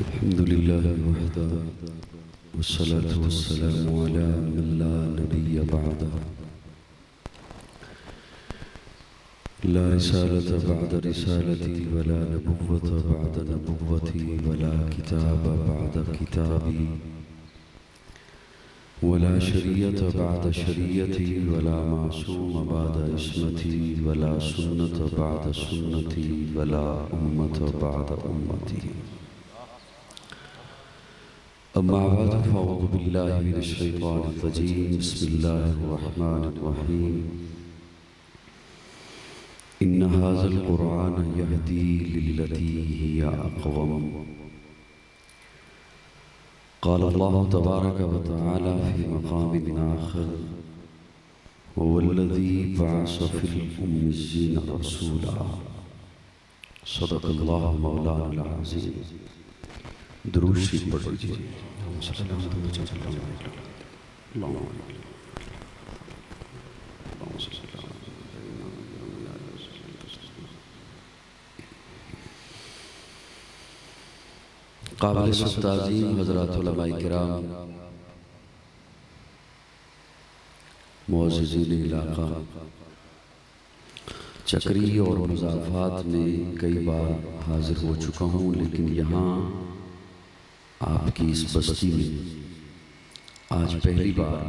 अल्हम्दुलिल्लाह वहदा वस्सलातु वस्सलामु अला मन ला नबिय्य बअदा ला रिसालत बअद रिसालती वला नबुव्वत बअद नबुव्वती वला किताब बअद किताबी वला शरीयत बअद शरीयती वला मासूम बअद इस्मती वला सुन्नत बअद सुन्नती वला उम्मत बअद उम्मती। अम्मा बाद फ़अऊज़ु बिल्लाहि मिनश शैतानिर रजीम बिस्मिल्लाहिर रहमानिर रहीम। इन्न हाज़ल क़ुरआन यहदी लिल्लती हिया अक़वम। क़ाल अल्लाहु तबारक व तआला फ़ी मक़ामिन आख़र वल्लज़ी बअस फ़िल उम्मिय्यीन रसूला। सदक़ल्लाहु मौलाना अज़ीम। दुरूद शरीफ पढ़ लीजिए। काबिल ताज़ीम हज़रात उलमाए किराम, मुअज़्ज़िज़ीन इलाक़ा चक्री और मुज़ाफ़ात में कई बार हाज़िर हो चुका हूँ, लेकिन यहाँ आपकी इस बस्ती में आज पहली बार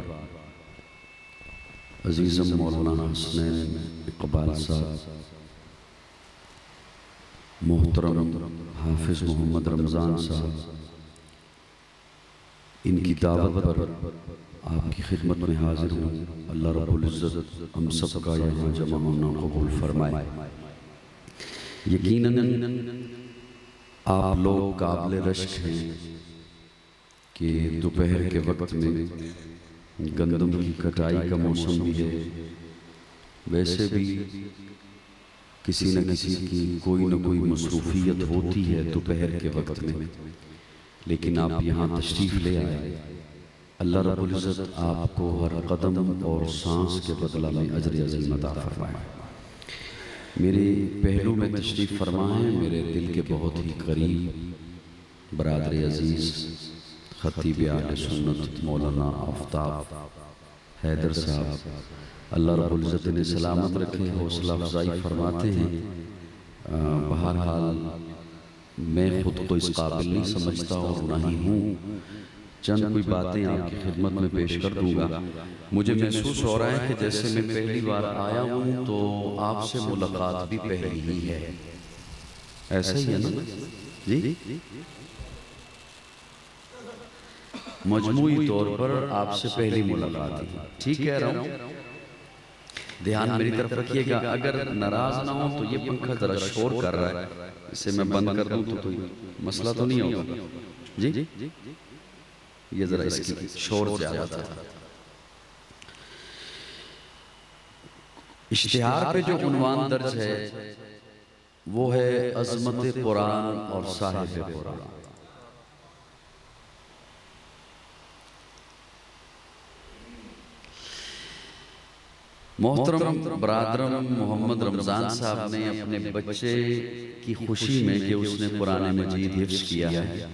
अज़ीज़म मौलाना हसनैन इक़बाल साहब, मोहतरम हाफिज़ मोहम्मद रमज़ान साहब, इनकी दावत पर आपकी खिदमत में हाजिर हूँ। अल्लाह रब्बुल इज़्ज़त हम सब का यहाँ जमा होना कबूल फरमाए। यकीनन आप लोग काबिल रश्क हैं कि दोपहर के वक्त में गंदम की कटाई का मौसम भी है। वैसे भी किसी न किसी की कोई न कोई मसरूफियत होती है दोपहर के वक्त में, लेकिन आप यहाँ तशरीफ़ ले आए। अल्लाह रब्बुल इज़्ज़त आपको हर कदम और सांस के बदला में अजर अज़ीम अता फरमाए। मेरे पहलू में तशरीफ़ फरमा है मेरे दिल के बहुत ही करीब बरादर अज़ीज़ खतीब आले सुन्नत मौलाना आफ्ताब हैदर साहब, अल्लाह रब्बुल इज़्ज़त ने सलामत रखे, हौसला अफजाई फरमाते हैं। बहरहाल मैं ख़ुद को इस काबिल नहीं समझता और ना ही हूँ। चंद कोई बातें आपकी खिदमत में पेश कर दूँगा। मुझे महसूस हो रहा है कि जैसे मैं पहली बार आया हूँ तो आपसे मुलाकात भी पहली ही है। ऐसा ही है ना जी? मजमूई तौर पर आपसे पहली मुलाकात है। ठीक कह रहा हूँ? ध्यान मेरी तरफ रखिएगा। अगर नाराज ना हो तो ये पंखा जरा शोर कर रहा है, इसे मैं बंद कर दूं तो कोई मसला तो नहीं होगा जी? ये जरा इसकी शोर ज्यादा था। इश्तिहार पे जो उन्वान दर्ज है वो है अज़मत कुरान और साहिब कुरान। मोहतरम बरादरम मोहम्मद रमज़ान साहब ने अपने बच्चे की खुशी में कि उसने कुरान मजीद हिफ्ज़ किया है,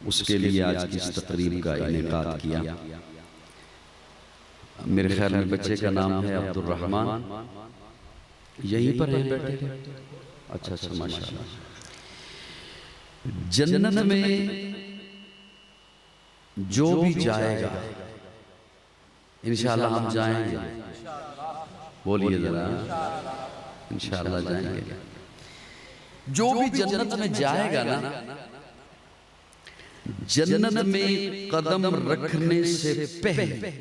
उसके लिए आज की इस तकरीब का इनेकाद किया। मेरे ख्याल में बच्चे का नाम है अब्दुल रहमान। यहीं पर है बैठे? अच्छा अच्छा, माशाअल्लाह। जन्नत में जो भी जाएगा इंशाअल्लाह हम जाएंगे। बोलिए जरा, इंशाअल्लाह जाएंगे। जो भी जन्नत में जाएगा ना, जन्नत में कदम रखने से पहले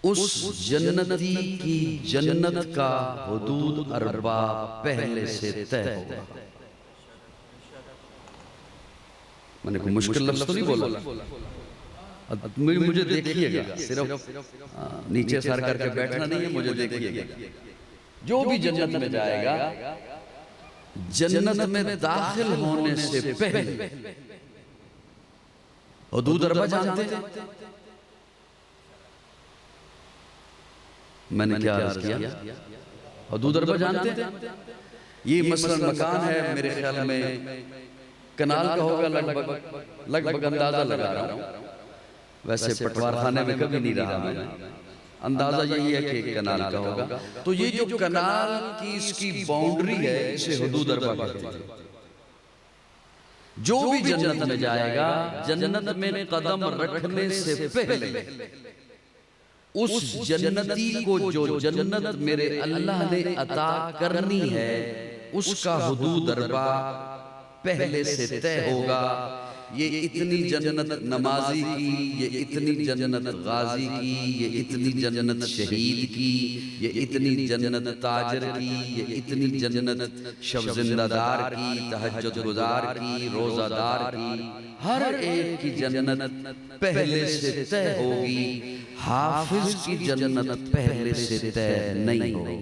उस जन्नती की जन्नत का हुदूद अरबा पहले से तय होगा। मैंने कोई मुश्किल लफ्ज़ तो नहीं बोला? मुझे देखिएगा, सिर्फ नीचे सर करके बैठना नहीं है, मुझे देखिएगा। जो भी जन्नत में जाएगा, जन्नत में दाखिल होने से पहले हुदूद अरबा जानते हैं? मैंने क्या अर्ज़ किया? हुदूद अरबा जानते हैं? ये मसलन मकान है, मेरे ख्याल में कनाल का होगा लगभग अंदाजा लगा रहा हूँ, वैसे पटवार खाने में कभी नहीं रहा मैं, अंदाजा यही है कि कनाल का होगा। तो ये जो कनाल की इसकी बाउंड्री है इसे हुदूद अरबा कहते हैं। जो भी जन्नत में जाएगा, जन्नत में कदम रखने से पहले उस जन्नती को जो जन्नत मेरे अल्लाह ने अता करनी है उसका हुदूद अरबा पहले से तय होगा। ये इतनी जन्नत नमाजी की, ये इतनी जन्नत गाजी की, ये इतनी जन्नत शहीद की, ये इतनी जन्नत ताजर की, ये इतनी जन्नत शब जिंदादार की, तहज्जुद गुजार की, रोजादार की, हर एक की जन्नत पहले से तय होगी। हाफिज की जन्नत पहले से तय नहीं होगी।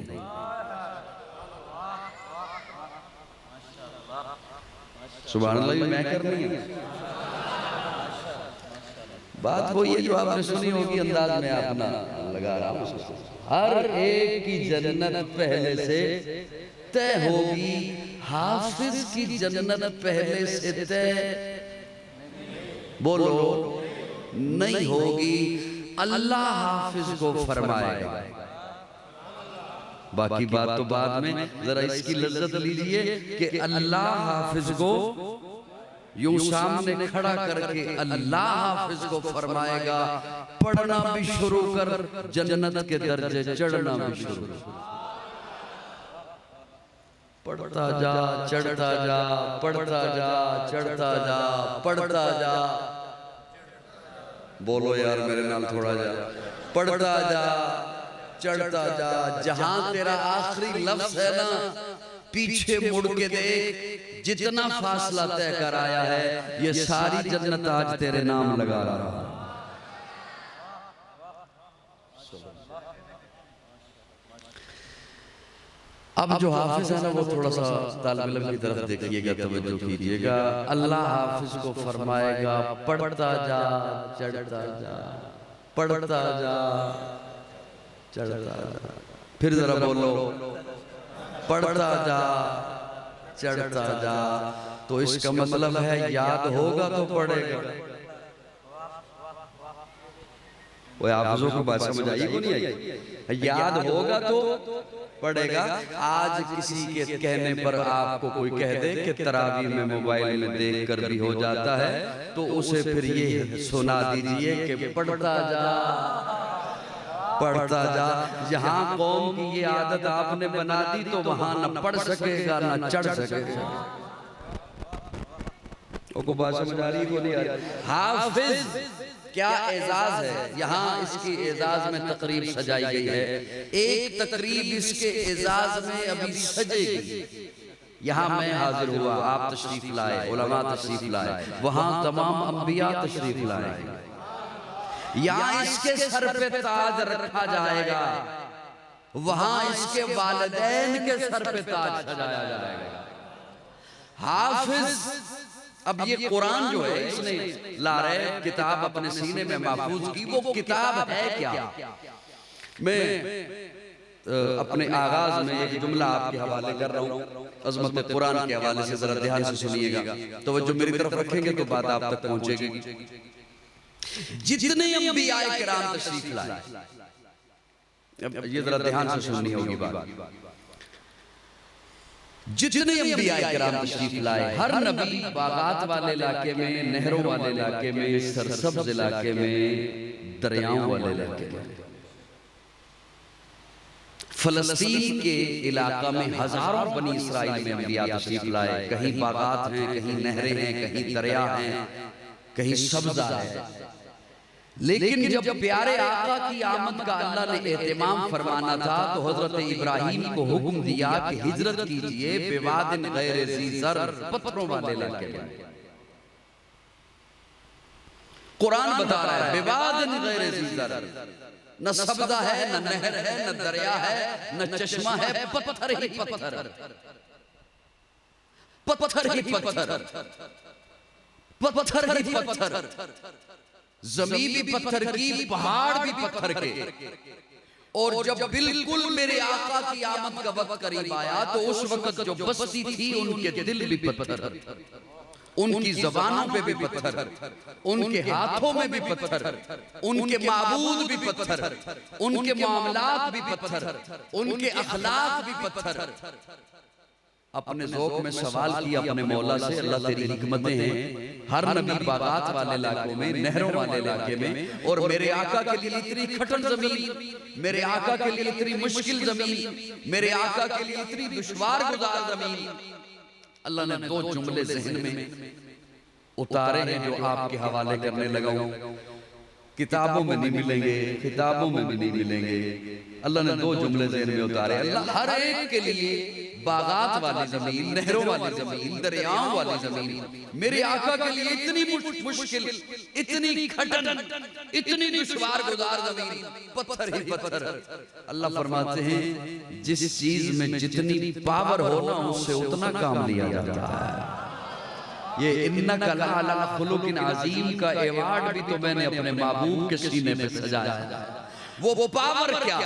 सुभान अल्लाह, मैं कर रही हूं बात वो ये जो आपने सुनी होगी, अंदाज में अपना लगा रहा हूं। हर एक की जन्नत पहले से तय होगी, हाफिज की जन्नत पहले से तय बोलो नहीं होगी। अल्लाह हाफिज को फरमाएगा। बाकी बात तो बाद में, जरा इसकी लज्जत लीजिए कि अल्लाह हाफिज को यूं सामने खड़ा करके अल्लाह हाफिज को फरमाएगा, पढ़ना भी शुरू कर, जन्नत के दर्जे चढ़ना भी शुरू कर। पढ़ता जा, चढ़ता जा, पढ़ता जा, चढ़ता जा, पढ़ता जा। बोलो यार मेरे नाल थोड़ा जा। पढ़ता जा, चढ़ता जा, जहां तेरा आखिरी लफ्ज है ना, पीछे मुड़ के देख, जितना फासला तय कर आया है, ये सारी जन्नत आज तेरे नाम लगा रहा है। अब जो हाफिज है ना, वो थोड़ा सा तालिब इल्म की तरफ देखिएगा, तवज्जो कीजिएगा। अल्लाह हाफिज को फरमाएगा, पढ़ता जा, चढ़ता जा, पढ़ता जा, चढ़ता जा। फिर जरा बोलो, पढ़ता जा, चढ़ता जा। तो इसका मतलब है याद होगा तो पढ़ेगा। वो हाफिजों की बात समझ आई को नहीं आई? याद होगा तो पढ़ेगा। आज किसी के कहने पर आपको कोई कह दे कि तरावी में मोबाइल में देख कर भी हो जाता है, तो उसे फिर ये सुना दीजिए कि पढ़ता जा, पढ़ता जा। जहां कौम की ये आदत आपने बना दी तो वहां न पढ़ सकेगा न चढ़ सकेगा। को बात समझ आ रही को नहीं आ रही? हाफिज क्या एजाज है। यहाँ इसकी एजाज में तकरीब सजाई गई है। एक तकरीब इसके एजाज में अभी सजेगी। यहाँ मैं हाजिर हुआ, आप तशरीफ लाए, उलमा तशरीफ लाए, वहां तमाम अंबिया तशरीफ लाए। यहाँ इसके सर पे ताज रखा जाएगा, वहां इसके वालिदैन के सर पे ताज सजाया जाएगा। हाफिज, अब ये कुरान जो है इसने ला रहे किताब अपने सीने में महफूज की, वो किताब है क्या? मैं अपने आगाज में एक जुमला आपके हवाले कर रहा हूँ, अजमत कुरान के हवाले से जरा ध्यान से सुनिएगा। तो जो मेरी तरफ रखेंगे तो बात आप तक पहुंचेगी। जितने अंबिया किराम तशरीफ लाए, ये जरा ध्यान से सुननी होगी बात। जितने अंबिया किराम तशरीफ लाए, हर नबी बागात वाले इलाके में, नहरों वाले इलाके में, सरसब्ज इलाके में, दरियाओं वाले इलाके में, फलस्तीन के इलाका में हजारों बनी इसराइल में अंबिया तशरीफ लाए। कहीं बागात हैं, कहीं नहरें हैं, कहीं दरिया हैं, कहीं सब्जा है। लेकिन जब प्यारे आका की आमद का अल्लाह ने एहतमाम फरमाना था तो हजरत इब्राहिम को हुक्म दिया कि हिजरत कीजिए बेवादिन गैर ज़ी ज़र, पत्थरों वाले इलाके में। कुरान बता रहा है बेवादिन गैर ज़ी ज़र, न सब्जा है, न नहर है, न दरिया है, न चश्मा है, पत्थर ही पत्थर, पत्थर ही पत्थर, पत्थर ही पत्थर, जमीन भी पत्थर की, पहाड़ भी पत्थर के। और जब बिल्कुल मेरे आका की आमद का वक्त करीब आया तो उस वक्त जो बस्ती थी उनके दिल भी पत्थर। उनकी जबानों पे भी पत्थर, उनके हाथों में भी पत्थर, उनके माबूद भी पत्थर, उनके मामलात भी पत्थर, उनके अखलाक भी पत्थर। अपने ज़ौक़ में सवाल किया अपने मौला से, अल्लाह तेरी हिकमतें हैं, हर नबी बागात वाले इलाकों में, नहरों वाले इलाके में, और मेरे आका के लिए इतनी कठिन जमीन, मेरे आका के लिए इतनी मुश्किल जमीन, मेरे आका के लिए इतनी दुश्वार गुजार जमीन। अल्लाह ने दो जुमले ज़हन में उतारे हैं जो आपके हवाले करने लगा हूं। किताबों में नहीं मिलेंगे, किताबों में भी नहीं मिलेंगे। अल्लाह ने दो जुमले ज़हन में उतारे। अल्लाह हर एक के लिए बागात वाली जमीन, नहरों वाली जमीन, दरियाओं वाली जमीन, मेरे आका के लिए इतनी मुश्किल, इतनी कठिन, इतनी दुश्वार गुजार जमीन, पत्थर ही पत्थर। अल्लाह फरमाते हैं जिस चीज में जितनी पावर हो ना उससे उतना काम लिया जाता है। ये इन्नका लअला खुलुकिन अज़ीम का अवार्ड भी तो मैंने अपने महबूब के सीने पे सजाया है। वो पावर क्या?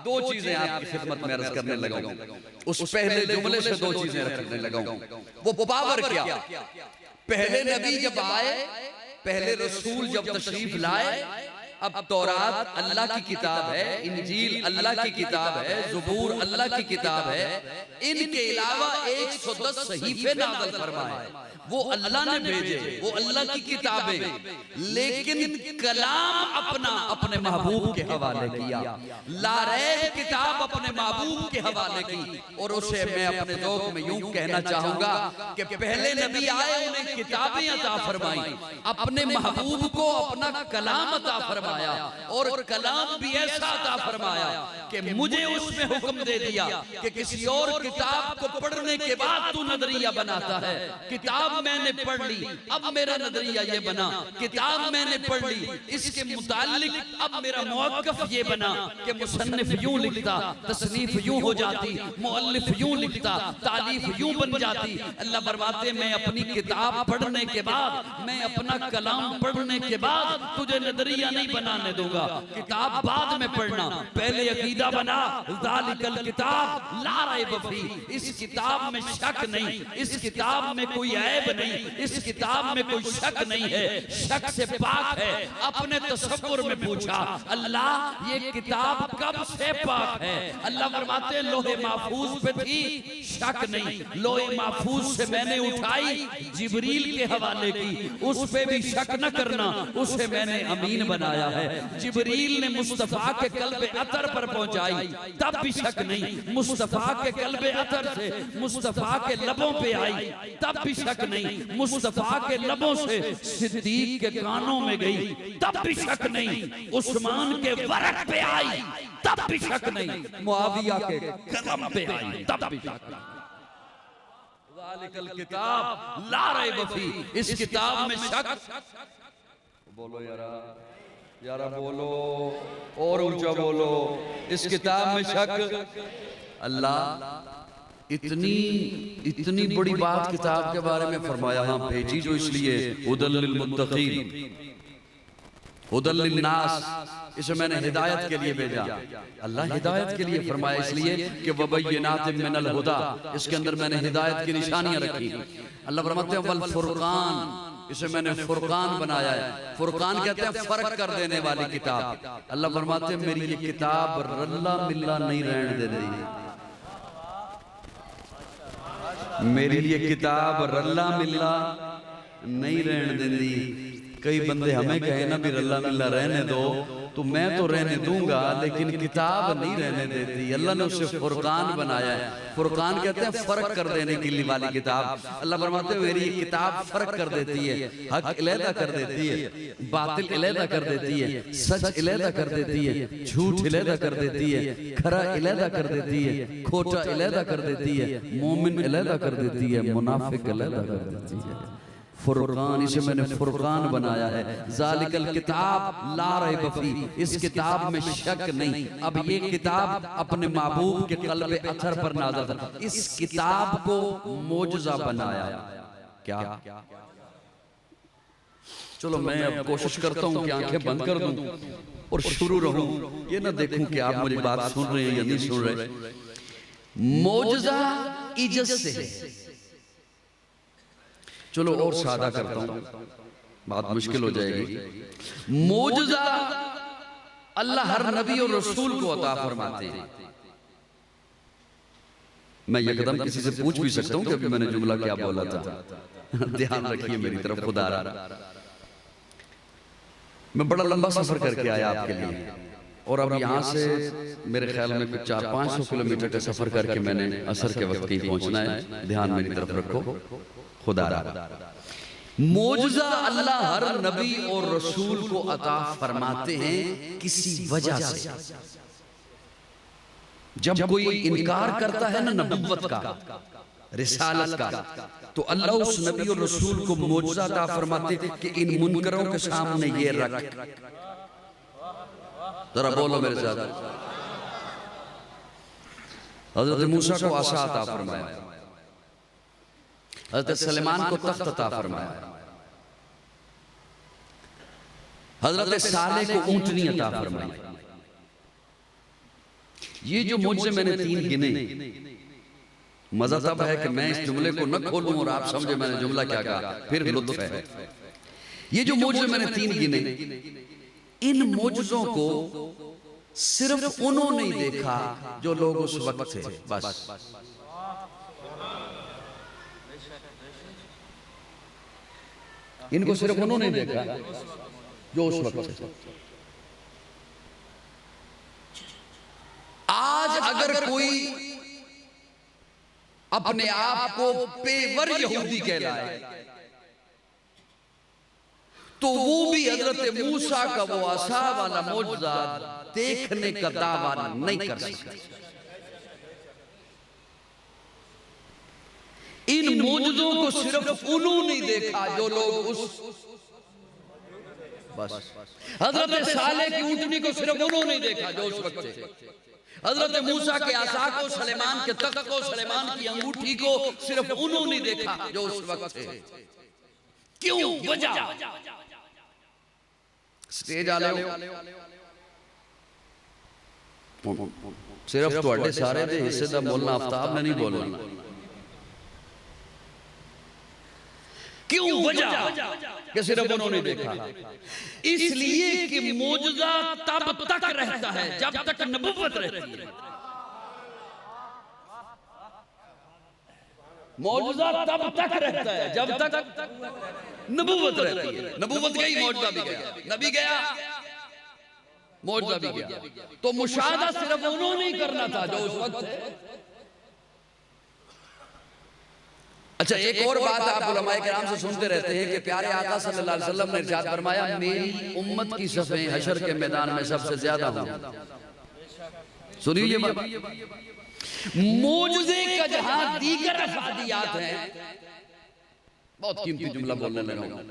दो चीजें आपकी खिदमत में अर्ज करने लगा हूं। उस पहले जुमले से दो चीजें रखने लगा हूं। वो पावर क्या? पहले नबी जब आए, पहले रसूल जब तशरीफ लाए, अब तौरात अल्लाह की किताब है, इंजील अल्लाह की किताब है, ज़बूर अल्लाह की किताब है, इनके अलावा 110 सहीफे नाज़िल फरमाए, वो अल्लाह ने भेजे, वो अल्लाह की किताबें, लेकिन कलाम अपना अपने महबूब के हवाले किया, लारैब किताब अपने महबूब के हवाले की। और उसे मैं अपने ज़ौक़ में यूं कहना चाहूंगा कि पहले नबी आए, उन्हें किताबें अता फरमाई, अपने महबूब को अपना कलाम अता फरमाया, और कलाम भी ऐसा अता फरमाया कि मुझे उसमें हुक्म दे दिया कि किसी और किताब को पढ़ने के बाद तू नजरिया बनाता है। किताब मैंने पढ़ ली, अब मेरा नजरिया ये बना। किताब मैंने पढ़ ली, इसके मुतालिक अब मेरा मौक़िफ़ ये बना कि मुसन्निफ यूं लिखता, तसनीफ यूं हो जाती, मुअल्लिफ यूं लिखता, तालीफ यूं बन जाती। अल्लाह फरमाते मैं अपनी किताब पढ़ने के बाद, मैं अपना कलाम पढ़ने के बाद तुझे नजरिया नहीं बनाने दूंगा। किताब बाद में पढ़ना, पहले अकीदा बना। ज़ालिकल किताब ला रैब फीह, इस किताब में शक नहीं, इस किताब में कोई ऐब नहीं, इस किताब में कोई शक नहीं है, शक से पाक है। अपने तसव्वुर में पूछा, अल्लाह ये किताब कब से पाक है? अल्लाह फरमाते लोहे महफूज पे थी, शक नहीं, लोहे महफूज से मैंने उठाई, जिब्रील के हवाले की, उस पे भी शक न करना, उसे मैंने अमीन बनाया है। जिब्रील ने मुस्तफा के कल्बे अतर पर पहुंचाई, तब भी शक नहीं। मुस्तफा के कल्बे अतर से मुस्तफा के लबों पे आई, तब भी शक नहीं। मुस्तफा के लबों से सिद्दीक के कानों में गई, तब भी शक नहीं। उस्मान के वरक पे आई, तब भी शक नहीं। मुआविया के कदम पे आई, तब भी शक नहीं। ज़ालिकल किताब ला रैब फीह, इस किताब में शक। बोलो यारा बोलो, और ऊंचा बोलो, इस किताब में शक। अल्लाह इतनी बड़ी बात किताब के बारे में फरमाया, हाँ भेजी जो इसलिए हुदल लिल मुत्तकीन, हुदल लिन नास, इसे मैंने हिदायत के लिए भेजा। अल्लाह हिदायत के लिए फरमाया इसलिए कि वबय्यिनातिन मिनल हुदा, इसके अंदर मैंने हिदायत की निशानियां रखी। अल्लाह फरमाते हैं वल फुरकान, इसे मैंने फुरकान बनाया है। फुरकान कहते हैं फर्क कर देने वाली किताब। अल्लाह फरमाते हैं मेरी ये किताब रल्ला मिल्ला नहीं रहने दे रही है, मेरी लिए किताब रल्ला मिल्ला नहीं रहने देती। कई बंदे हमें कहे ना भी रल्ला मिल्ला रहने दो, तो मैं तो रहने दूंगा, लेकिन किताब नहीं रहने देती। अल्लाह ने उसे फुरकान बनाया है। फुरकान कहते हैं फर्क कर देने के लिए वाली किताब। अल्लाह फरमाते हैं मेरी किताब फर्क कर देती है, हक इलेदा कर देती है, बातिल इलेदा कर देती है, सच इलेदा कर देती है, झूठ इलेदा कर देती है, खरा इलेदा कर देती है, खोटा इलेदा कर देती है, मोमिन इलेदा कर देती है, मुनाफिक इलेदा कर देती है। फुरकान, इसे मैंने फुरकान बनाया है। ज़ालिकल किताब ला रैब फीह, इस किताब में शक नहीं। अब ये किताब अपने महबूब के क़ल्बे अथर पर नाज़िल था, इस किताब को मोजज़ा बनाया। क्या? चलो मैं अब कोशिश करता हूँ कि आंखें बंद कर दूं और शुरू रहूं, ये ना देखूं कि आप मेरी बात सुन रहे हैं या नहीं सुन रहे। मोजज़ा इज्जत से है, चलो और सादा करता हूं, बात मुश्किल हो जाएगी। मौजज़ा अल्लाह हर नबी और रसूल को अता फरमाते हैं। मैं यकदम किसी से पूछ भी सकता हूं कि अभी मैंने जुमला क्या बोला था। ध्यान रखिए मेरी तरफ, खुदा मैं बड़ा लंबा सफर करके आया आपके लिए, और अब यहाँ से मेरे ख्याल में कुछ 400-500 किलोमीटर का सफर करके मैंने असर के वक्त ही पहुंचना है। ध्यान मेरी तरफ रखो, खुदा मौजज़ा अल्लाह हर नबी और रसूल को अता फरमाते हैं किसी वजह से। जब कोई इनकार करता है ना नबुव्वत का, रिसालत का, तो अल्लाह उस नबी और रसूल को मौजज़ा अता फरमाते कि इन मुनकरों के सामने ये रख। जरा बोलो मेरे साथ। हज़रत मूसा को आसा अता फरमाया, हज़रत सुलेमान को तख्त अता फरमाया, हज़रत सालेह को ऊंटनी अता फरमाई। ये जो मुझसे मैंने 3 गिने, मजा तब है कि मैं इस जुमले को न खोलूं और आप समझे मैंने जुमला क्या कहा, फिर लुत्फ है। ये जो मुझसे मैंने 3 गिने, इन मौजज़ों को सिर्फ उन्होंने ही देखा जो लोग उस वक्त थे, बस। इनको सिर्फ उन्होंने देखा जो उस वक्त थे। आज अगर कोई अपने आप को पेवर यहूदी कहलाए तो वो भी हजरत मूसा का वो आसा वाला मौजज़ा देखने का दावा नहीं कर सकता। इन मौजज़ों को सिर्फ उन्होंने देखा जो लोग उस, बस। हजरत सालेह की ऊंटनी को सिर्फ उन्होंने देखा जो उस वक्त थे। हजरत मूसा के आसा को, सुलेमान के तख्त को, सुलेमान की अंगूठी को सिर्फ उन्होंने देखा जो उस वक्त थे। क्यों? वजह स्टेज आ लो, सिर्फ तुहाडे सारे दे हिस्से दा बोलना आफ्ताब ने नहीं बोलना। क्यों? वजह कि सिर्फ उन्होंने देखा। इसलिए कि मौजज़ा तब तक रहता है जब तक नबुव्वत रहती है। मौजज़ा तब तक रहता है जब तक नबुव्वत रहती है। नबुव्वत गई, मौजज़ा भी गया, नबी गया, मौजज़ा भी गया। तो मुशाहदा सिर्फ उन्होंने ही करना था जो उस वक्त है। अच्छा, एक और बात आप उलमाए किराम से सुनते रहते हैं कि प्यारे आका सल्लल्लाहु अलैहि वसल्लम ने इरशाद फरमाया, मेरी उम्मत की सफ़ें हशर के मैदान में सबसे ज्यादा हों। सुनिए ये बात, मौजज़े का जहां दीगर अफादियात हैं, बहुत कीमती जुमला बोलने लगा हूं,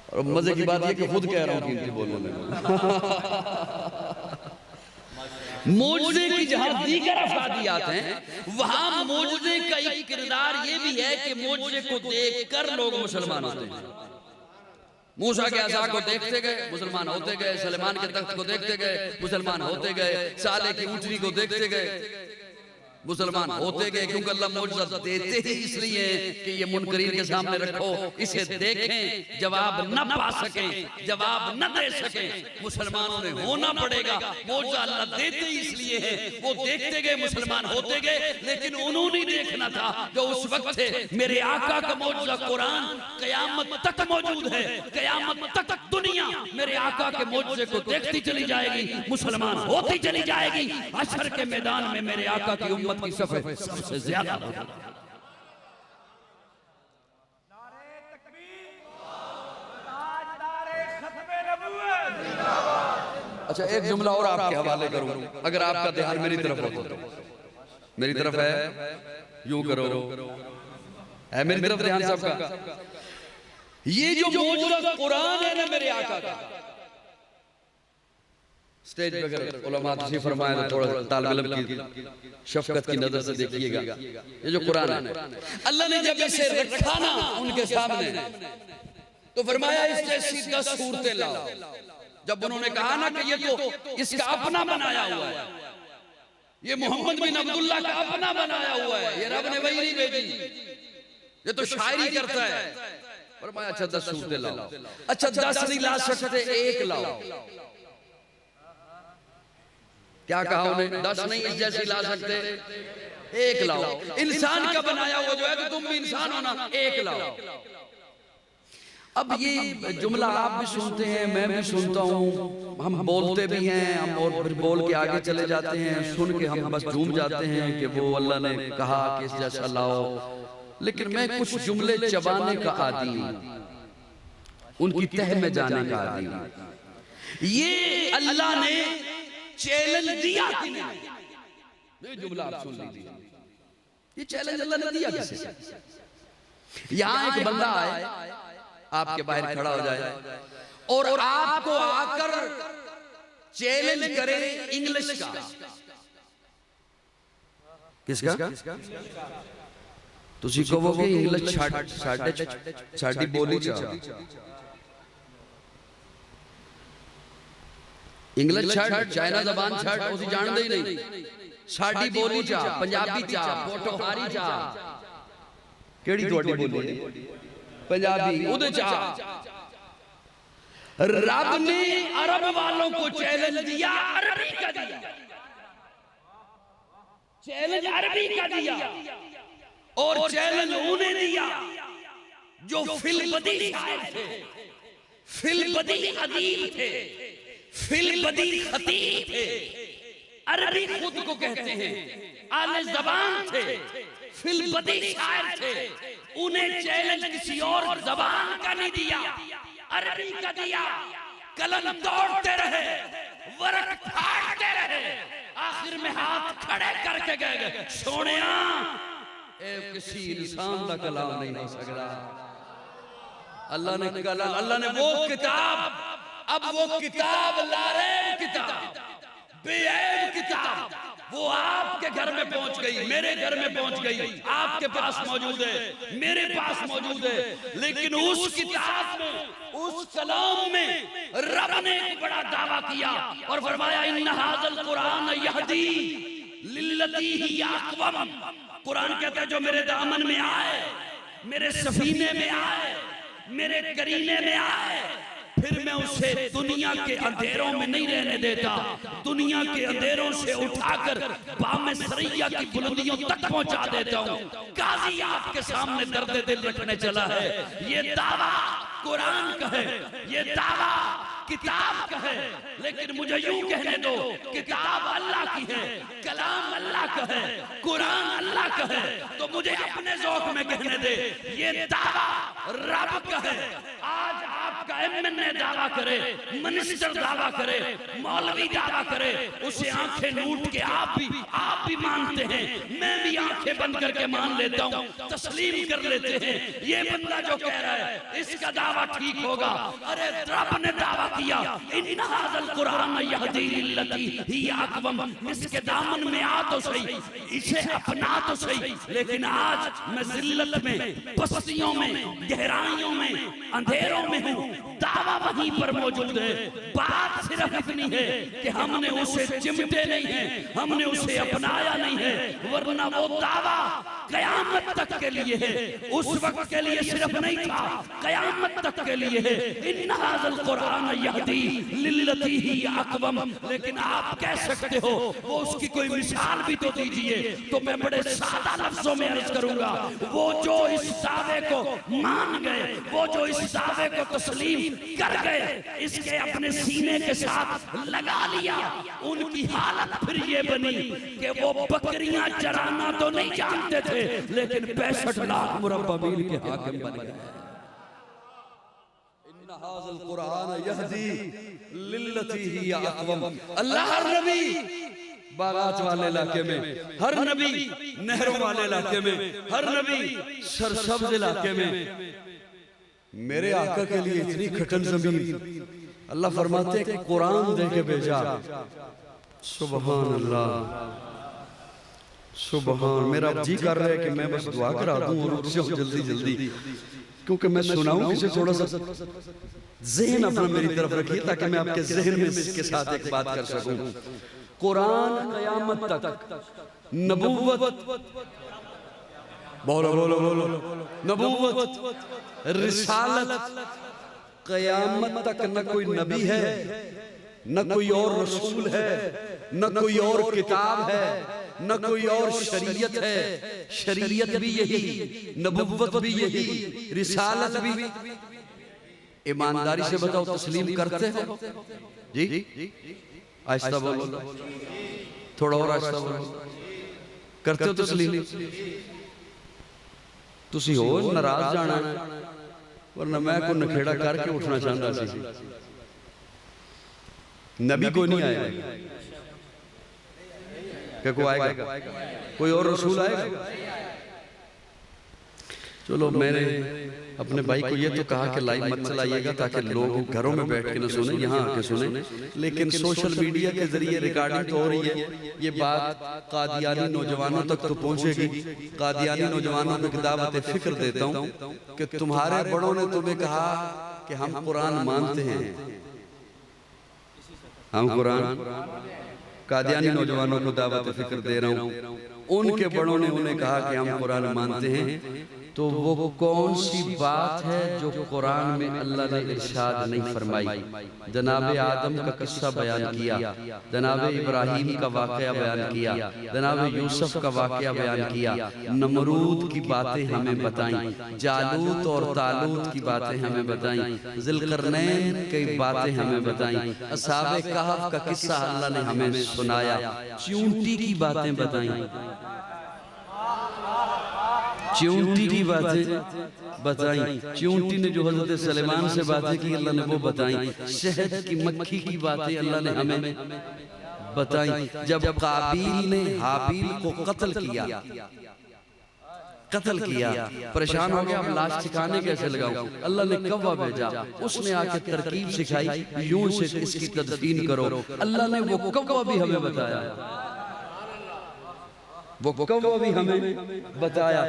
और मजे की बात यह कि खुद कह रहा हूं कीमती बोलने लगा। मौजज़े की जहां दीगर अफादियात हैं, वहां मौजज़े का एक किरदार ये भी है कि मौजज़े को देखकर लोग मुसलमान होते हैं। मूसा के आसा को देखते गए, मुसलमान होते गए। सुलेमान के तख्त को देखते गए, मुसलमान होते गए। सालेह की ऊंटनी को देखते गए, मुसलमान होते गए। क्योंकि अल्लाह मौजज़ा देते ही इसलिए कि ये मुनकरीन के सामने रखो, इसे देखें, जवाब न पा सकें, जवाब न दे सकें, मुसलमानों ने होना पड़ेगा। मौजज़ा अल्लाह देते ही इसलिए है, वो देखते गए, मुसलमान होते गए। लेकिन उन्होंने देखना था जो उस वक्त थे। मेरे आका का मौजज़ा कुरान क़यामत तक मौजूद है। क़यामत तक दुनिया मेरे आका के मौजज़े को देखती चली जाएगी, मुसलमान होती चली जाएगी। हशर के मैदान में मेरे आका की उम्मत की सफ़े सबसे ज्यादा होगी। अच्छा, एक जुमला और आपके हवाले करूं, अगर आपका ध्यान मेरी तरफ हो तो। मेरी तरफ है, यूं करो, है मेरी तरफ ध्यान सबका। ये जो मौजूदा कुरान है ना मेरे आका का, स्टेज पे अगर उलमा तशरीफ फरमाए तो थोड़ा तालिब इल्म की शफकत की नजर से देखिएगा। ये जो कुरान है, अल्लाह ने जब इसे रखा ना उनके सामने, तो फरमाया इस जैसी 10 सूरतें लाओ। जब उन्होंने कहा ना कि ये तो इसका अपना बनाया हुआ है, ये मोहम्मद बिन अब्दुल्लाह का अपना बनाया हुआ है, ये रब ने वही नहीं भेजी, ये तो शायरी करता है। फरमाया अच्छा 10 सूरतें लाओ। अच्छा 10 नहीं ला सकते, 1 लाओ। क्या कहा उन्हें? 10 नहीं इस जैसी ला सकते, 1 लाओ। इंसान का बनाया हुआ जो है, तो तुम भी इंसान हो ना, 1 लाओ। अब ये जुमला आप भी सुनते हैं, मैं भी सुनता हूँ, हम बोलते भी हैं, हम और फिर बोल के आगे चले जाते हैं, सुन के हम बस झूम जाते हैं कि वो अल्लाह ने कहा कि इस जैसा लाओ। लेकिन मैं कुछ जुमले चबाने का आदी हूँ, उनकी तह में जाने का आदी हूँ। ये अल्लाह ने चैलेंज दिया कि नहीं? ये जुमला आप सुन लीजिए, ये चैलेंज अल्लाह ने दिया किसे? यहाँ एक बंदा आए, आपके बाहर खड़ा हो जाए और आपको आकर चैलेंज करे इंग्लिश का। किसका? तुसी कहोगे इंग्लिश साडी बोली चा, इंग्लिश छड़, चाइना जबान छड़, उसी जानते ही नहीं। साडी बोली चा, पंजाबी चा, पोठोहारी चा, केड़ी तुहाडी बोली है? पंजाबी। उधर चा रब ने अरब वालों को चैलेंज दिया, अरबी का दिया, चैलेंज अरबी का दिया, और चैलेंज उन्हें दिया जो फिलबदी शायर थे, फिलबदी अदीब थे, फिलबदी खतीब थे। अरबी खुद को कहते हैं, आले जबान थे, फिलबदी शायर थे। उन्हें चैलेंज किसी और जबान का नहीं दिया, अरबी का दिया। कलम तोड़ते रहे, वर्क फाड़ते रहे, आखिर में हाथ खड़े करके गए, सोनिया किसी इंसान का कलाम नहीं हो सकता। अल्लाह ने कलाम, अल्लाह ने वो किताब, अब वो किताब लारेब किताब, बेऐब किताब, वो आपके घर में पहुंच गई, मेरे घर में पहुंच गई, आपके पास मौजूद है, मेरे पास मौजूद है। लेकिन उस किताब में, उस कलाम में रब ने एक बड़ा दावा किया और फरमाया इन्ना हाज़ल कुरान यहदी लिल्लती ही अक़वम। कुरान कहता है जो मेरे दामन में आए, मेरे सफीने में आए, मेरे करीने में आए, फिर मैं उसे दुनिया के अंधेरों में नहीं रहने देता, दुनिया के अंधेरों से उठाकर बामे सरैया की बुलंदियों तक पहुंचा देता हूं। काजी आपके सामने दर्द दिल रखने चला है। ये दावा कुरान का है, ये दावा किताब का है, लेकिन मुझे यूं कहने दो, किताब अल्लाह की है, कलाम अल्लाह का है, कुरान अल्लाह का है, तो मुझे अपने ज़ौक़ में कहने दे, ये दावा रब का है। आज आपका एमएनए दावा करे, मिनिस्टर दावा करे, मौलवी दावा करे, उसे आंखें नूट के आप भी मानते हैं, मैं भी आंखें बंद करके मान लेता हूं, तस्लीम कर लेते हैं। ये बंदा जो कह रहा है इसका दावा ठीक होगा। अरे रब ने दावा किया इन्ना हाज़ल कुरान यहदी लिल्लती ही अक़वम, इसके दामन में आ तो सही, इसे अपना तो सही, लेकिन आज मैं जिल्लत में, पस्तियों में, गहराइयों में, अंधेरों में हूँ। दावा वहीं पर मौजूद है। बात सिर्फ इतनी है कि हमने उसे चिमटे नहीं है, हमने उसे अपनाया नहीं है, वरना वो दावा कयामत तक के लिए है, उस वक्त के लिए सिर्फ नहीं था, कयामत तक के लिए है। इन्ना हाज़ल कुरान यहदी लिल्लती ही अक़वम। लेकिन आप कह सकते हो वो उसकी कोई मिसाल भी तो दीजिए, तो मैं बड़े सादा लफ्जों में अर्ज करूंगा, वो जो इस दावे को मान गए, वो जो इस दावे को तस्लीम कर गए, इसके अपने सीने के साथ लगा लिया, उनकी हालत फिर ये बनी कि वो बकरियां चराना तो नहीं जानते थे, लेकिन 65 लाख मुरब्बा मील के हाकिम बन गए। इन्ना हाज़ल कुरान यहदी लिल्लती ही अक़वम। अल्लाह हर नबी बागात वाले इलाके में, हर नबी नहरों वाले इलाके में, हर नबी सरसब्ज़ इलाके में, मेरे आका के लिए इतनी खटन ज़मीन अल्लाह फरमाते कि कुरान दे के भेजा। सुभान अल्लाह, सुभान। मेरा जी कर रहा है कि मैं बस दुआ करा दूं और रुक जाऊं जल्दी जल्दी, क्योंकि मैं सुनाऊं किसे थोड़ा सा ज़हन अपना मेरी तरफ रखिए ताकि मैं आपके ज़हन में इसके साथ एक बात कर सकूं। कुरान क़यामत तक, नबूवत बोलो बोलो बोलो। नबूवत, रिसालत, क़यामत तक न कोई नबी है, न कोई और रसूल है, न कोई और किताब है, न कोई और शरीयत है। शरीयत भी यही, नबुव्वत भी यही, रिसालत भी। ईमानदारी से बताओ, तस्लीम करते हो जी? आहिस्ता बोलो, थोड़ा और आहिस्ता बोलो। करते हो तस्लीम? तुसी हो नाराज जाना, वरना मैं को नखेड़ा करके उठना चाहता सी। नबी कोई नहीं आएगा, क्या कोई आएगा? कोई और रसूल आएगा? चलो मैंने अपने भाई को ये तो कहा कि लाइव मत चलाइएगा ताकि लोग घरों में बैठ के न सुने, यहाँ आके सुने। लेकिन सोशल मीडिया के जरिए रिकॉर्डिंग तो हो रही है, ये बात कादियानी नौजवानों तक तो पहुंचेगी। कादियानी नौजवानों को दावत फिक्र देता हूँ कि तुम्हारे बड़ों ने तुम्हें कहा कि हम कुरान मानते हैं, हम कुरान। कादियानी नौजवानों को दावत फिक्र दे रहा हूँ, उनके बड़ों ने उन्हें कहा कि हम कुरान मानते हैं। तो वो कौन सी बात है जो कुरान में अल्लाह ने इरशाद नहीं फरमाई? जनाब आदम का किस्सा बयान किया, जनाब इब्राहीम का वाक़या बयान किया, जनाब यूसुफ का वाक़या बयान किया, नमरूद की बातें हमें बताई, जालूत और तालूत की बातें हमें बताई, ज़ुल्क़रनैन की बातें हमें बताई, असहाबे कहफ का किस्सा अल्लाह ने हमें सुनाया, चींटी की बातें बताई, चींटी की बातें बताई। चींटी ने जो हज़रत सुलेमान से बातें की अल्लाह ने वो बताई। शहद की मक्खी की बातें अल्लाह ने हमें बताई। जब काबील ने हाबील को कत्ल किया, परेशान हो गया, अब लाश ठिकाने कैसे लगाऊं? अल्लाह ने कव्वा भेजा, उसने आके तरकीब सिखाई, यूं से इसकी तदफीन करो। अल्लाह ने वो कव्वा भी हमें बताया, वो कव्वा भी हमें बताया।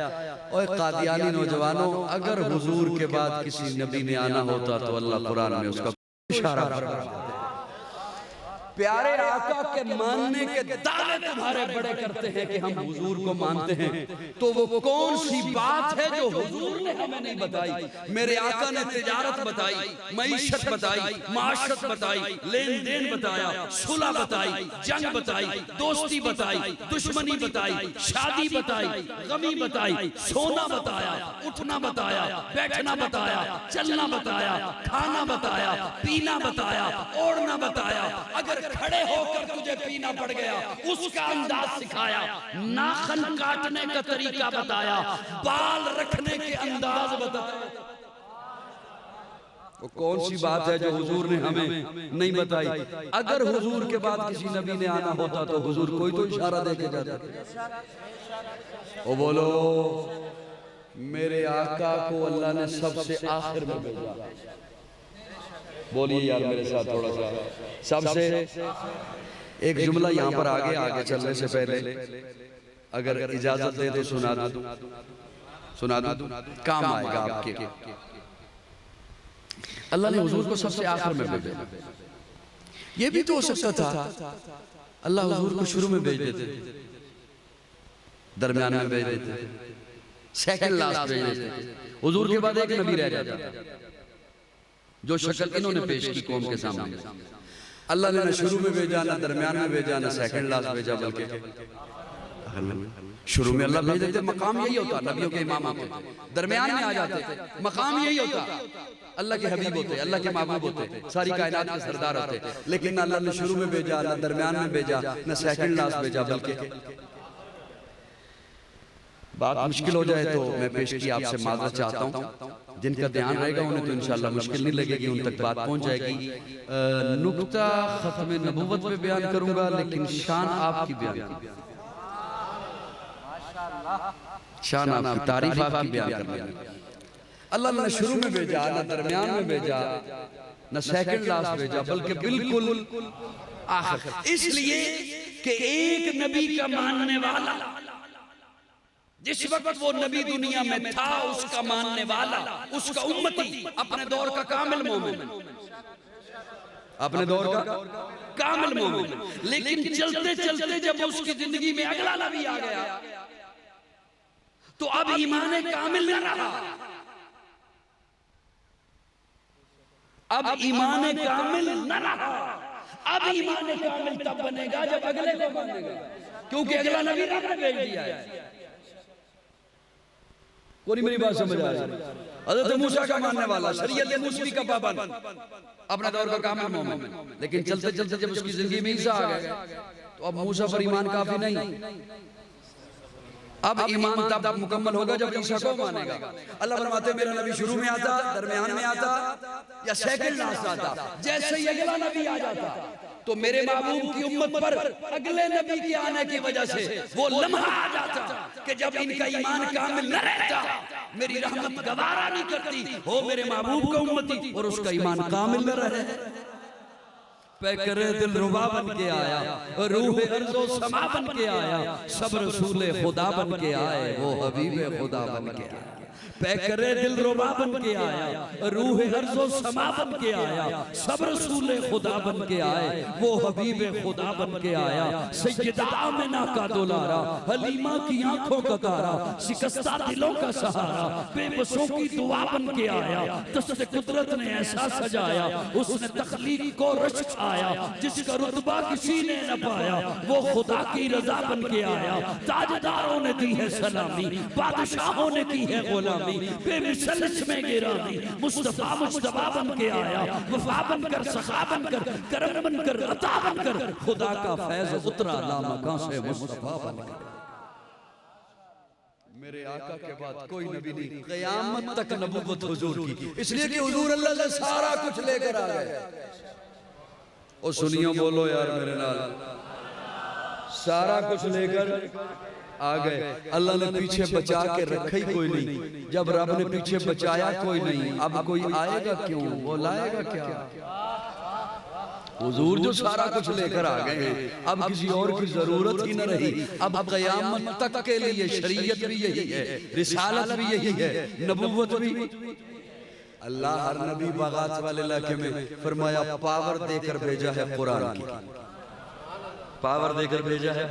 और कादियानी नौजवानों, अगर हुजूर के बाद किसी नबी ने आना होता तो अल्लाह कुरान में उसका इशारा फरमाता। प्यारे आका के मानने के दावे तुम्हारे बड़े करते हैं कि हम हुजूर को मानते हैं, तो वो कौन सी बात है जो हुजूर ने हमें नहीं बताई? मेरे आका ने तिजारत बताई, मईशत बताई, माशरत बताई, लेन देन बताया, सुलह बताई, जंग बताई, दोस्ती बताई, दुश्मनी बताई, शादी बताई, गमी बताई, सोना बताया, उठना बताया, बैठना बताया, चलना बताया, खाना बताया, पीना बताया, ओढ़ना बताया। अगर खड़े होकर तुझे पीना पड़ गया उसका अंदाज सिखाया, नाखन काटने का तरीका बताया, बाल रखने के अंदाज बताया। वो कौन सी बात है जो हुजूर ने हमें नहीं बताई? अगर हुजूर के बाद किसी नबी ने आना होता तो हुजूर कोई तो इशारा दे के जाता। ओ बोलो, मेरे आका को अल्लाह ने सबसे आखिर में भेजा। बोलिए यार मेरे साथ थोड़ा सा। सबसे एक जुमला यहाँ पर आगे चलने से पहले अगर इजाजत दे तो सुना दूं, काम आएगा आपके। अल्लाह ने हुजूर को सबसे आखिर में भेजा। ये भी तो हो सकता था अल्लाह हुजूर को शुरू में भेज देते, दरमियान में भेज देते, सेकंड लास्ट भेज देते, हुजूर के बाद एक नबी रह जाता। जो शक्ल इन्होंने पेश की कौम के सामने, अल्लाह ने शुरू में भेजा, ना दरमियान में भेजा, ना सेकंड लास्ट भेजा, बल्कि शुरू में अल्लाह भेज देते। मकाम यही होता, नबियों के इमाम होते, दरमियान में आ जाते, मकाम यही होता, अल्लाह के हबीब होते, अल्लाह के महबूब होते, सारी कायनात के सरदार होते। लेकिन ना अल्लाह ने शुरू में भेजा, ना दरमियान में भेजा, ना सेकंड लास्ट भेजा, बल्कि बात मुश्किल हो जाए तो मैं पेश की आपसे माजरत चाहता हूँ। जिनका ध्यान रहेगा उन्हें तो इंशाल्लाह मुश्किल नहीं लगेगी, उन तक बात पहुंच जाएगी। नुक्ता खत्म नबूवत पे बयान करूंगा, लेकिन शान आपकी बयान की, शान आपकी, तारीफ आपकी बयान करनी। अल्लाह ने शुरू में भेजा, ना दरमियान में भेजा, ना सेकंड लास्ट भेजा, बल्कि बिल्कुल आखिर। इसलिए कि एक नबी का मानने वाला जिस वक्त वो नबी दुनिया में था, उसका मानने वाला, उसका उम्मती, अपने दौर का कामिल मोमिन, अपने दौर का कामिल मोमिन। लेकिन चलते चलते जब उसकी जिंदगी में अगला नबी आ गया तो अब ईमान कामिल न रहा। अब ईमान कामिल न रहा। अब ईमान कामिल तब बनेगा जब अगले को मानेगा, क्योंकि अगला नबी रब ने भेज दिया है। कोई मेरी बात समझ आ रही है? हज़रत मूसा का मानने वाला, शरीयत मूसवी का पाबंद, अपना दौर का कामिल मोमिन, लेकिन चलते चलते जब उसकी जिंदगी में ईसा आ गए तो अब मूसा पर ईमान काफी नहीं। अब ईमान तब मुकम्मल होगा जब ईसा को मानेगा। अल्लाह फरमाते मेरा नबी शुरू में आता, दरमियान में आता या सेकंड लास्ट आता। जैसे ही अगला नबी आ जाता तो मेरे महबूब की उम्मत पर अगले नबी के आने की वजह से वो लम्हा आ जाता कि जब इनका ईमान कामिल न रहता, मेरी रहमत गवारा नहीं करती हो मेरे महबूब का उम्मती और उसका ईमान कामिल न रहे। पैकर दिल रुबा बन के आया, रूह अर्ज़ो समा बन के आया, सब रसूल खुदा बन के आए, वो हबीब खुदा बन के आया। पैकर दिल रुबा बन के आया, रूह अर्ज़ो समा बन के आया, सब रसूल खुदा बन के आए, वो हबीब खुदा बन के आया। सैयदा आमिना का दुलारा, हलीमा की आंखों का तारा, शिकस्ता दिलों का सहारा, बेबसों की दुआ बन के आया। दस्ते कुदरत ने ऐसा सजाया, उसने तख्लीक को रश्क आया, जिसका रुतबा किसी ने न पाया, वो खुदा की रजा बन के आया। ताजदारों ने दी है सलामी, बादशाहों ने की है गुलामी, बेमिसल इसमें गिरामी, मुस्तफा मुस्तफा बन के आया। वफा बनकर, सखा बनकर, करम बनकर, अता बनकर, खुदा का फैज उतरा लामकां से मुस्तफा बनकर। मेरे आका के बाद कोई नबी नहीं, क़यामत तक नबूवत हुजूर की, इसलिए कि हुजूर अल्लाह से सारा कुछ लेकर आ गए। और सुनियो बोलो यार मेरे नाल, सारा कुछ लेकर आ गए। अल्लाह ने पीछे बचा के रखा ही कोई नहीं। जब रब ने पीछे बचाया कोई नहीं, अब कोई आएगा क्यों, वो लाएगा क्या? हुजूर जो सारा कुछ लेकर आ गए हैं, अब किसी और की जरूरत ही न रही। अब क़यामत तक के लिए शरीयत भी यही है, रिसालत भी यही है, नबूवत भी। अल्लाह हर नबी बागात वाले इलाके में फरमाया पावर देकर भेजा है कुरान की, पावर देकर भेजा है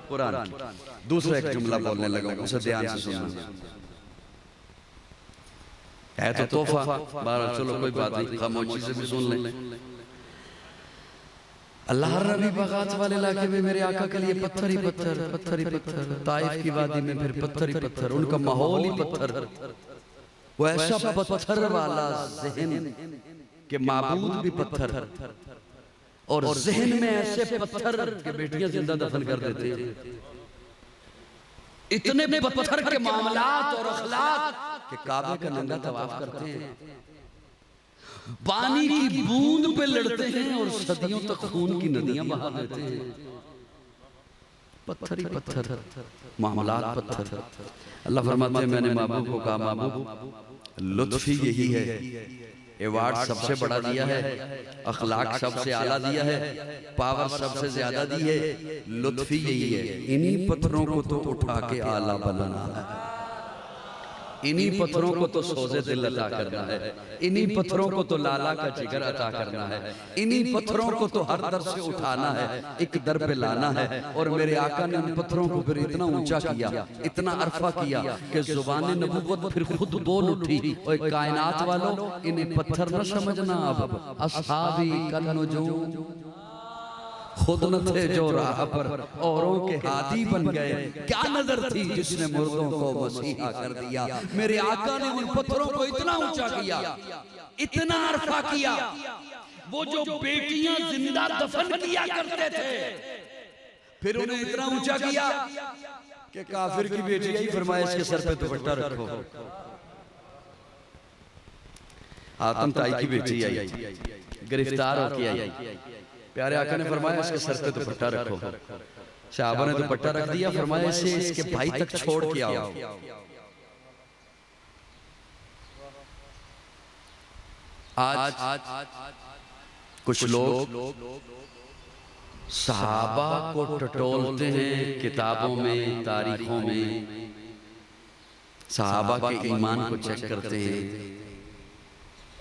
कुरान की। दूसरा एक जुमला बोलने लगा, उसे ध्यान से सुनना। है तो तोहफा, बारह चलो कोई बात नहीं, खामोशी से भी सुन लें। अल्लाह नबी बागात वाले इलाके में मेरे आका के लिए पत्थर ही पत्थर, पत्थर ही पत्थर। ताइफ की वादी में फिर पत्थर ही पत्थर, उनका माहौल ही पत्थर। वो ऐसा पत्थर वाला ज़हन के माबूद भी पत्थर, और ज़हन में ऐसे पत्थर के बेटियां जिंदा दफन कर देते। इतने पत्थर के मामलात और अखलाक के काबे का नंगा तवाफ करते हैं, पानी की बूंद पे लड़ते हैं और सदियों तक खून की नदियां बहा देते हैं। पत्थर ही पत्थर, मामलात पत्थर। अल्लाह फरमाते हैं मैंने महबूब को कहा महबूब लुत्फ ही यही है, अवार्ड सबसे बड़ा दिया है, अखलाक सबसे आला दिया है, पावर सबसे ज्यादा दी है, लुत्फ ही यही है। इन्हीं पत्थरों को तो उठा के आला बनाना है, इन्हीं पत्थरों को तो सोज़े दिल अता करना है, इन्हीं पत्थरों को तो लाला का जिगर अता करना है, इन्हीं पत्थरों को तो हर दर से उठाना है, एक दर पे लाना है। और मेरे आका ने उन पत्थरों को फिर इतना ऊंचा किया, इतना अरफा किया कि जुबान नबूवत फिर खुद बोल उठी। और कायनात वालों, इन्हें पत्थर न समझना, अब अस्हाबी कन्नुजूम खुद न थे जो राह पर औरों के हादी बन गए। क्या नजर थी जिसने मुर्दों को मसीहा कर दिया। मेरे आका ने उन पत्थरों को इतना ऊंचा किया, इतना अरफा किया, वो जो बेटियां जिंदा दफन किया करते थे, फिर उन्हें इतना ऊंचा किया कि काफिर की बेटी आई, फरमाया इसके सर पे दुपट्टा रखो। आतम ताई की बेटी आई, गिरफ्तार होके आई, प्यारे आका ने फरमाया इसके सर पे दुपट्टा रखो। सहाबा ने दुपट्टा रख दिया, फरमाया इसे इसके भाई तक छोड़ के आओ। आज कुछ लोग सहाबा को टटोलते हैं किताबों में, तारीखों में, सहाबा के ईमान को चेक करते हैं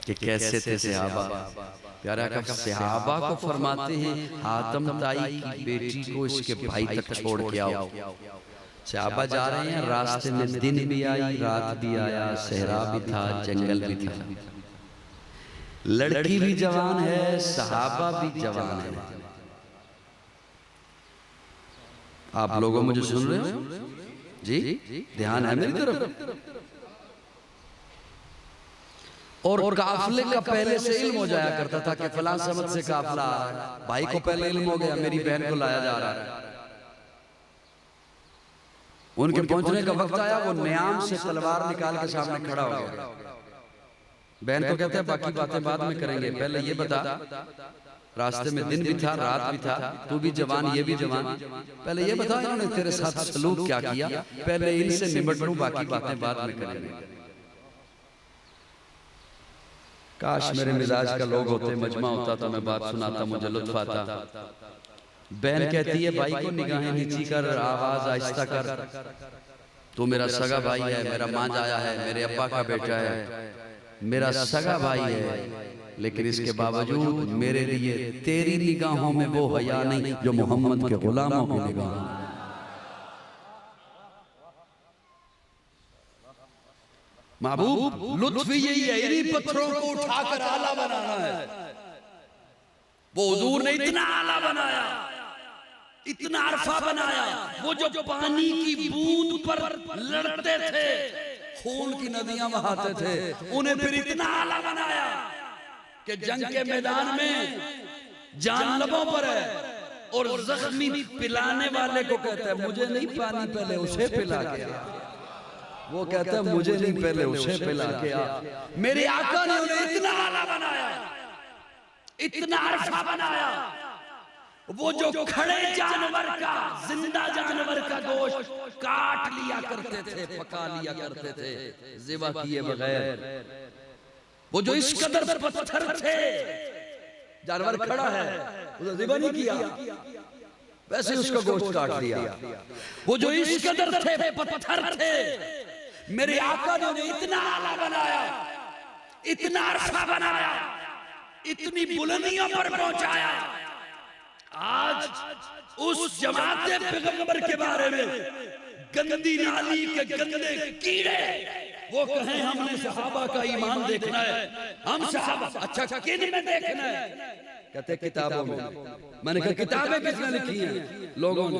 कि कैसे थे सहाबा। प्यारा का सहाबा को फरमाते हैं हातम ताई की बेटी को इसके भाई तक छोड़ के आओ। साहबा जा रहे हैं, रास्ते में दिन भी आई रात भी आया, सहरा भी था जंगल भी था, लड़की भी जवान है सहाबा भी जवान है। आप लोगों मुझे सुन रहे हो जी? ध्यान है मेरी तरफ? और काफले का पहले से इल्म हो जाया करता था कि फलां समत से काफला आ रहा है। भाई को पहले इल्म हो गया मेरी बहन को लाया जा रहा है। उनके पहुंचने का वक्त आया, वो न्याम से तलवार निकाल के सामने खड़ा हो गया। बहन को कहते हैं बाकी बातें बाद में करेंगे, पहले ये बता रास्ते में दिन भी था रात भी था, तू भी जवान ये भी जवान, पहले ये बता इन्होंने तेरे साथ सलूक क्या किया, पहले इनसे निपट लूं बाकी बातें बाद में करेंगे। काश मेरे मिजाज का लोग होते, मजमा होता तो मैं बात सुनाता, मुझे लुत्फ आता। बहन कहती है भाई को निगाहें नीची कर, आवाज आहिस्ता कर, तू मेरा सगा भाई है, मेरा मांझ आया है, मेरे अब्बा का बेटा है, मेरा सगा भाई है, लेकिन इसके बावजूद मेरे लिए तेरी निगाहों में वो हया नहीं जो मोहम्मद के गुलामों की निगाह। महबूब लुत्फ यही है, इन्हीं पत्थरों को उठाकर आला बनाना है। वो हुजूर ने इतना आला बनाया, इतना अरफा बनाया, वो जो पानी की बूंद पर लड़ते थे, खून की नदियां बहाते थे, उन्हें फिर इतना आला बनाया कि जंग के मैदान में जान लबों पर है और जख्मी पिलाने वाले को कहता है मुझे नहीं पानी पहले उसे पिला के आ। वो कहता है मुझे नहीं पहले उसे पिला के आ। मेरे आका ने उन्हें इतना आला बनाया, इतना अरफा बनाया, वो जो खड़े जानवर का, जिंदा जानवर का गोश्त काट लिया करते थे, पका लिया करते थे ज़िबा किए बगैर, वो जो इस कदर पत्थर थे, जानवर खड़ा है उसे ज़िबा नहीं किया, वैसे उसका गोश्त काट लिया। वो जो इस कदर थे पत्थर थे, मेरे आका ने उन्हें इतना आला बनाया, इतना अरफा बनाया, इतनी बुलंदियों पर पहुंचाया। आज उस जमाते पैगंबर के बारे में गंदी नाली के गंदे कीड़े वो कहें हमने सहाबा का ईमान देखना है, हम सहाबा अच्छा किन में देखना है, कहते किताबों में। मैंने कहा किताबें किसने लिखी हैं? लोगों ने।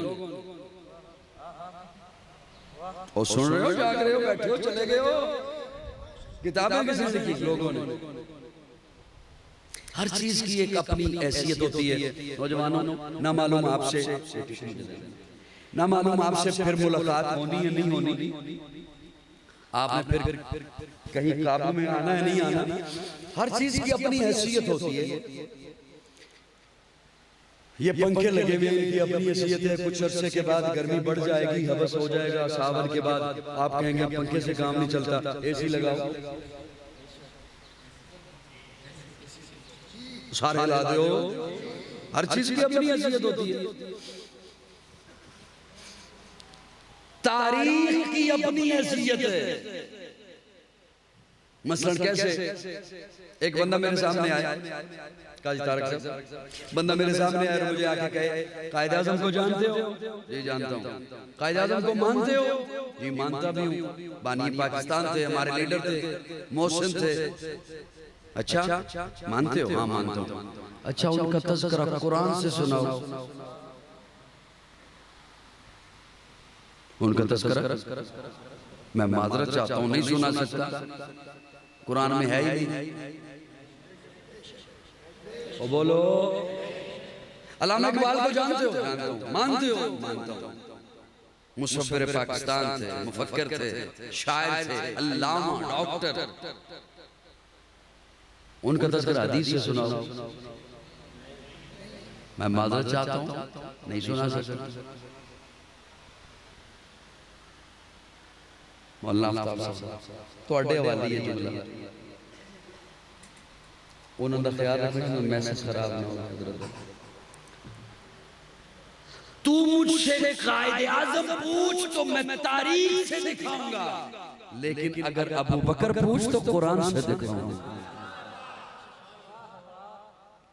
और सुन रहे हो, जाग रहे हो, बैठे हो, चले गए हो, किताबें किसने लिखी? लोगों ने। हर चीज की एक अपनी हैसियत होती है। नौजवानों, ना मालूम आपसे ना मालूम आपसे फिर मुलाकात होनी है नहीं होनी, आपने फिर कहीं काबू में आना है नहीं आना, हर चीज की अपनी हैसियत होती है। ये पंखे लगे हुए हैं, इनकी अपनी हैसियत है। कुछ अरसे के बाद गर्मी बढ़ जाएगी, हवस हो जाएगा, सावन के बाद आप कहेंगे पंखे से काम नहीं चलता, एसी लगाओ, सारे ला दो। हर चीज की अपनी हैसियत होती है। तारीख की अपनी हैसियत है। मसलन कैसे? एक बंदा मेरे सामने आया, काजी तारक साहब, बंदा मेरे सामने आया और मुझे आके कहे कायद आज़म को जानते हो? जी जानता हूँ। कायद आज़म को मानते हो? जी मानता भी हूँ। बानी पाकिस्तान थे, हमारे लीडर थे, मोहसिन थे। अच्छा मानते हो? हाँ मानता हूँ। अच्छा उनका तज़किरा कुरान से सुनाओ। उनका तज़किरा मैं माजरत चाहता हूँ, नहीं सुना सकता, कुरान में है ही नहीं। और बोलो अल्लामा इकबाल को जानते हो? जानता हूँ। मानते हो? मानता हूँ। मुसव्विर पाकिस्तान थे, मुफक्किर थे, शायर थे, अल्लामा, डॉक्टर। उनका तज़किरा हदीस से सुनाओ। मैं माजरत चाहता हूँ, नहीं सुना सकता। मौलाना ਤੁਹਾਡੇ हवाले है जुमला, उन्होंने ख्याल रखना मैसेज खराब ना हो। तू मुझसे कायदे आज़म पूछ तो मैं तारीख से दिखाऊंगा, लेकिन अगर अबू बकर पूछ तो कुरान से दिखाऊंगा।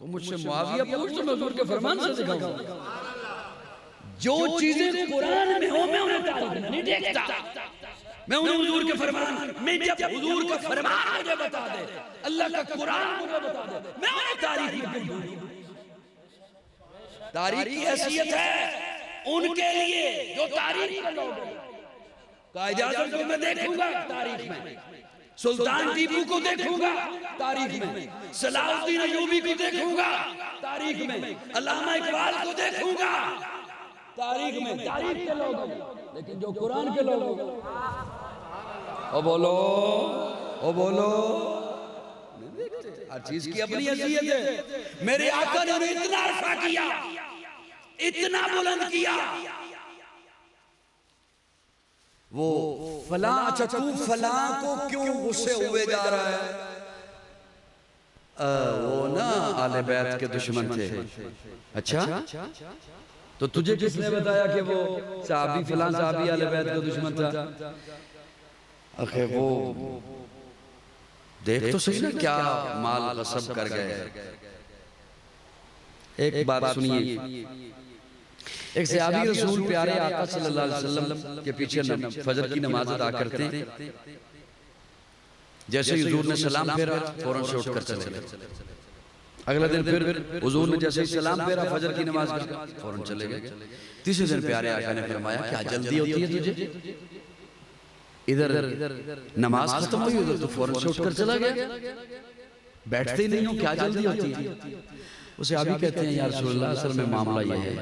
तो मुझसे मुआविया पूछ तो मैं हुजूर के फरमान से दिखाऊंगा। जो चीजें कुरान में हो मैं उन्हें तारीफ में नहीं देखता, मैं उन्हें हुजूर के फरमान में, जब हुजूर का फरमान मुझे बता दे, अल्लाह का कुरान मुझे बता दे, मैं उन्हें तारीफ में दूं। तारीफ की हैसियत है उनके लिए जो तारीफ का लोग हैं। कायद आज़म को मैं देखूंगा तारीफ में, सुल्तान टीपू को देखूंगा तारीख में, सलाहुद्दीन अय्यूबी को देखूंगा तारीख में, अल्लामा इकबाल को देखूंगा तारीख में। तारीख के लोग हैं, लेकिन जो कुरान के लोग हैं, ओ बोलो, ओ बोलो, हर चीज की अपनी हैसियत है। मेरे आका ने इतना अर्फा किया, इतना बुलंद किया, वो फला, अच्छा तू फला को क्यों गुस्से हुए जा रहा है? वो ना आले बैत के दुश्मन थे। अच्छा, तो तुझे किसने बताया कि वो साहबी फला साहबी आले बैत का दुश्मन था? अखे वो देख तो सही ना क्या माल गसब कर गए। एक बात सुनिए, एक सहाबी रसूल प्यारे आका सल्लल्लाहु अलैहि वसल्लम के पीछे फजर की नमाज अदा करते हैं। जैसे ही हुजूर ने सलाम फेरा फौरन से उठकर चले गए। अगला दिन फिर हुजूर ने जैसे ही सलाम फेरा फजर की नमाज का फौरन चले गए। तीसरे दिन प्यारे आका ने फरमाया क्या जल्दी होती है तुझे? इधर नमाज खत्म हुई, उधर तो फौरन से उठकर चला गया, बैठते ही नहीं हो, क्या जल्दी होती है? उसे अभी कहते हैं या रसूलल्लाह, असल में मामला यह है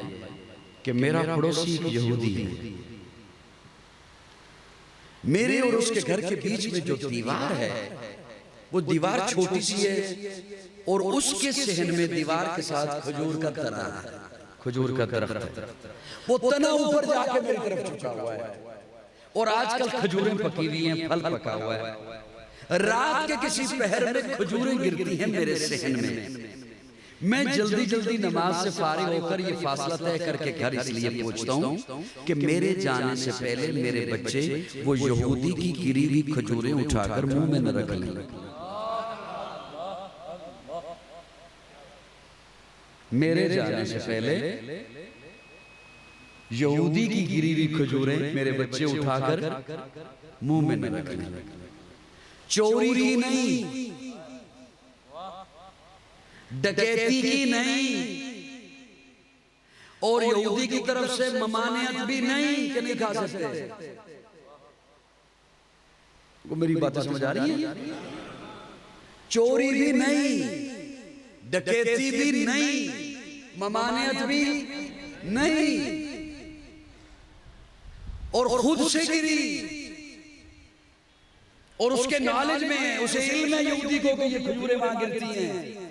कि मेरा पड़ोसी एक यहूदी है, मेरे और उसके घर के बीच में जो दीवार है वो दीवार छोटी सी है और उसके सहन में दीवार के साथ खजूर का तना है, खजूर का दरख्त है। वो तना ऊपर जाके मेरी तरफ झुका हुआ है और आजकल खजूरें पकी हुई हैं, फल पका हुआ है। रात के किसी पहर में खजूरें गिरती हैं मेरे सहन में। मैं जल्दी जल्दी नमाज से फारिग होकर ये फासला तय करके घर इसलिए पहुंचता हूं कि मेरे जाने से पहले मेरे बच्चे वो यहूदी की गिरी हुई खजूरें उठाकर मुंह में न रख लें। मेरे जाने से पहले यहूदी की गिरी हुई खजूरें मेरे बच्चे उठाकर मुंह में न रख लें। चोरी की नहीं, डकैती की नहीं, और यहूदी की तरफ से ममानियत भी नहीं कि नहीं खा सकते। वो मेरी बात समझ आ रही है? चोरी भी नहीं, डकैती भी नहीं, ममानियत भी नहीं, और खुद से गिरी और उसके नॉलेज में, उसे इल्म है यहूदी को कि ये खजूरें वहां गिरती हैं।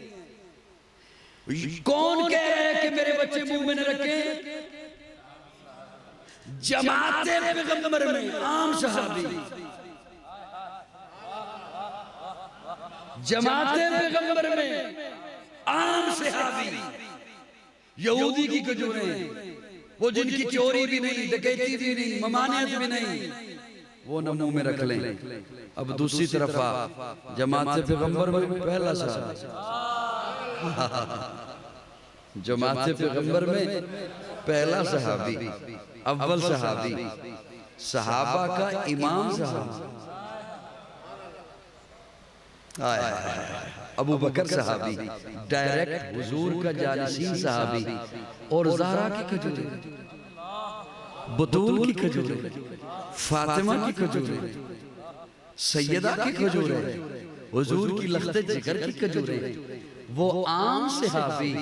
कौन कह रहा है कि मेरे बच्चे मुंह में न रखे? जमाते पैगंबर में आम सहाबी, जमाते पैगंबर में आम सहाबी, यहूदी की खजूरें, वो जिनकी चोरी भी नहीं, डकैती भी नहीं, ममानियत भी नहीं, वो न मुंह में रख लें। अब दूसरी तरफ जमाते पैगंबर में पहला सहाबी, जमाते पैगंबर में पहला सहाबी, अव्वल सहाबी, सहाबा का इमाम सहाबा, अबू बकर सहाबी, डायरेक्ट हुजूर का जानिशीन सहाबी, और ज़हरा की खजूरें, बतूल की खजूरें, फातिमा की खजूरें, सैयदा की खजूरें, हुजूर की लख्त जिगर की खजूरें, वो आम सहाबी,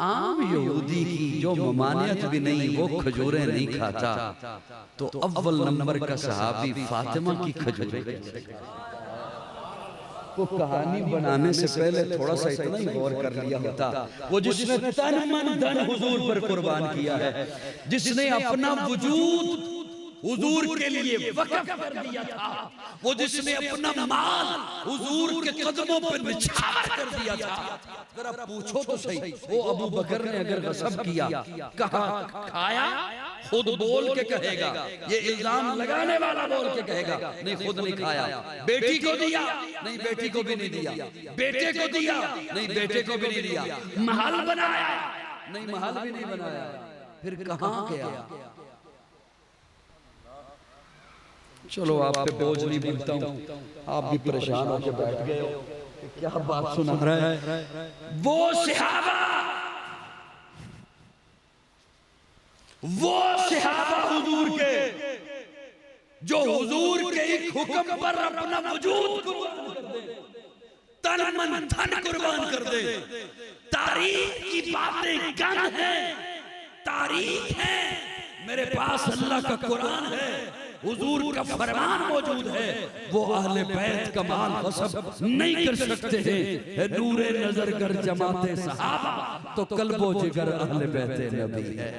आम यहूदी की जो ममानियत भी नहीं, वो खजूरें नहीं खाता, तो अव्वल नंबर का सहाबी फातिमा की खजूरें। को कहानी बनाने से पहले थोड़ा सा इतना ही गौर कर लिया होता, वो जिसने तन मन धन हुजूर पर कुर्बान किया है, जिसने अपना वजूद हुजूर के लिए वक़्फ़ कर दिया था, वो जिसने अपना माल हुजूर के कदमों पर निछावर कर दिया था। जरा पूछो तो सही, वो अबू बकर ने अगर गसब किया, कहा खाया, खुद बोल के कहेगा, ये इल्जाम लगाने वाला बोल के कहेगा नहीं खुद नहीं खाया। बेटी को दिया, नहीं बेटी को भी नहीं दिया। बेटे को दिया, नहीं बेटे को भी नहीं दिया। महल बनाया, नहीं महल भी नहीं बनाया। फिर कहां गया। चलो आप पे बोझ नहीं बनता हूं, आप भी परेशान होकर बैठ गए हो कि क्या बात सुना रहा है। वो सहाबा हुजूर के, जो हुजूर के एक हुक्म पर अपना वजूद तन मन धन कुर्बान कर दे। तारीख की बातें गन है, तारीख है, मेरे पास अल्लाह का कुरान है, हुजूर का फरमान मौजूद है। वो अहले बैत का माल गस्ब नहीं कर सकते हैं। नूरे नजर कर जमाते सहाबा तो कल्बो जिगर अहले बैत नबी है।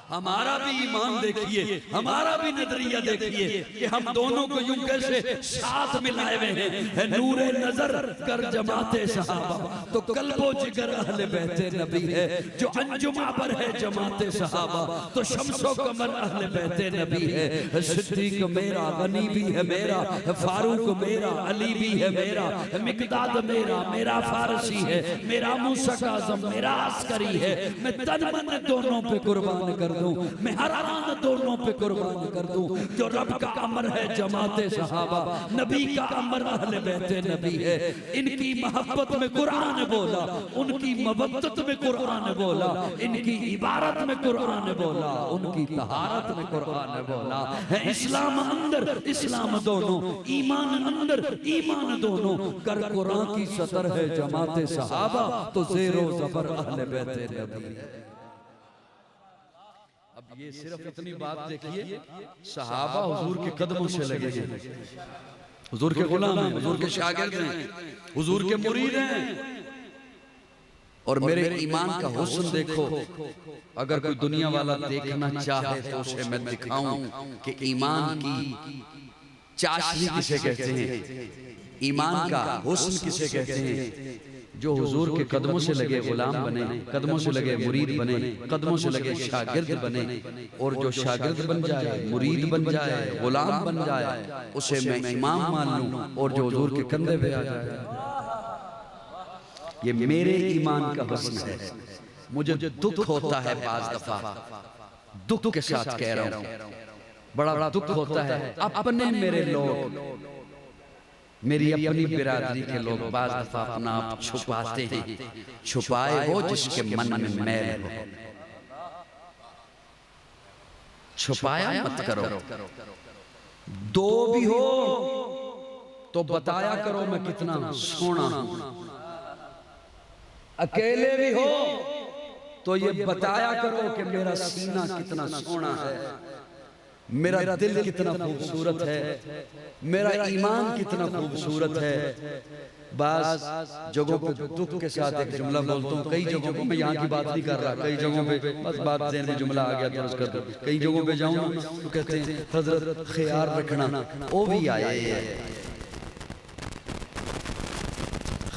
हमारा भी ईमान देखिए, हमारा भी नजरिया देखिए कि हम दोनों को यूं कैसे साथ मिलाए हुए हैं। नूरे नजर कर जमाते सहाबा तो कल्बो जिगर अहले बैत नबी है। जो अंजुम पर है जमाते सहाबा तो शम्सो कमर अहले बैत नबी है। सिद्दीक मेरा, गनी भी है मेरा, फारूक मेरा, अली भी है मेरा, मिकदाद मेरा, मेरा फारसी है, मेरा मूसा का आज़म, मेरा अस्करी है। मैं तन मन दोनों पे कुर्बान कर दूं, मैं हर आन दोनों पे कुर्बान कर दूं। जो रब का अमर है जमाते सहाबा, नबी का अमर अहले बैत नबी है। इनकी मोहब्बत में कुरान बोला, उनकी मवद्दत में कुरान बोला, इनकी इबारत में कुरान बोला, उनकी तहारत में कुरान बोला। है इस्लाम अंदर इस्लाम दोनों, ईमान अंदर ईमान दोनों। कर कुरान की सतर है जमाते सहाबा तो ज़ेरो ज़बर अहले बैत नबी है। अब ये सिर्फ इतनी बात देखिए, सहाबा हुजूर के कदमों से लगे हैं, हुजूर के गुलाम हैं, हुजूर के शागिर्द हैं, हुजूर के मुरीद हैं। और मेरे ईमान का हुस्न देखो, अगर कोई दुनिया वाला देखना चाहे तो उसे मैं दिखाऊं कि ईमान की चाशनी किसे कहते हैं, ईमान का हुस्न किसे कहते हैं। जो हुजूर के कदमों से लगे गुलाम बने, कदमों से लगे मुरीद बने, कदमों से लगे शागिर्द बने। और जो शागिर्द बन जाए, मुरीद बन जाए, गुलाम बन जाए, उसे मैं इमाम मान लूं और जो हुजूर के कंधे पे आ जाए। ये मेरे ईमान का हुस्न है। मुझे दुख होता है बाज दफा, दुख के साथ कह रहा हूं, बड़ा दुख होता है। अपने मेरे लोग, मेरी अपनी बिरादरी के लोग बाज दफा अपना आप छुपाते हैं। छुपाए हो जिसके मन में मैल हो, छुपाया मत करो। दो भी हो तो बताया करो मैं कितना सोना हूं, अकेले भी हो तो ये बताया करो कि मेरा सीना कितना सोना है, मेरा दिल कितना खूबसूरत है, मेरा ईमान कितना खूबसूरत है। बस जगहों पे दुख के साथ एक जुमला बोलता हूँ। कई जगहों पे, मैं यहाँ की बात नहीं कर रहा, कई जगहों पे बस बात देने जुमला आ गया तो कर दो। कई जगहों पे जाऊँ तो कहते हैं हजरत ख्याल रखना, वो भी आए,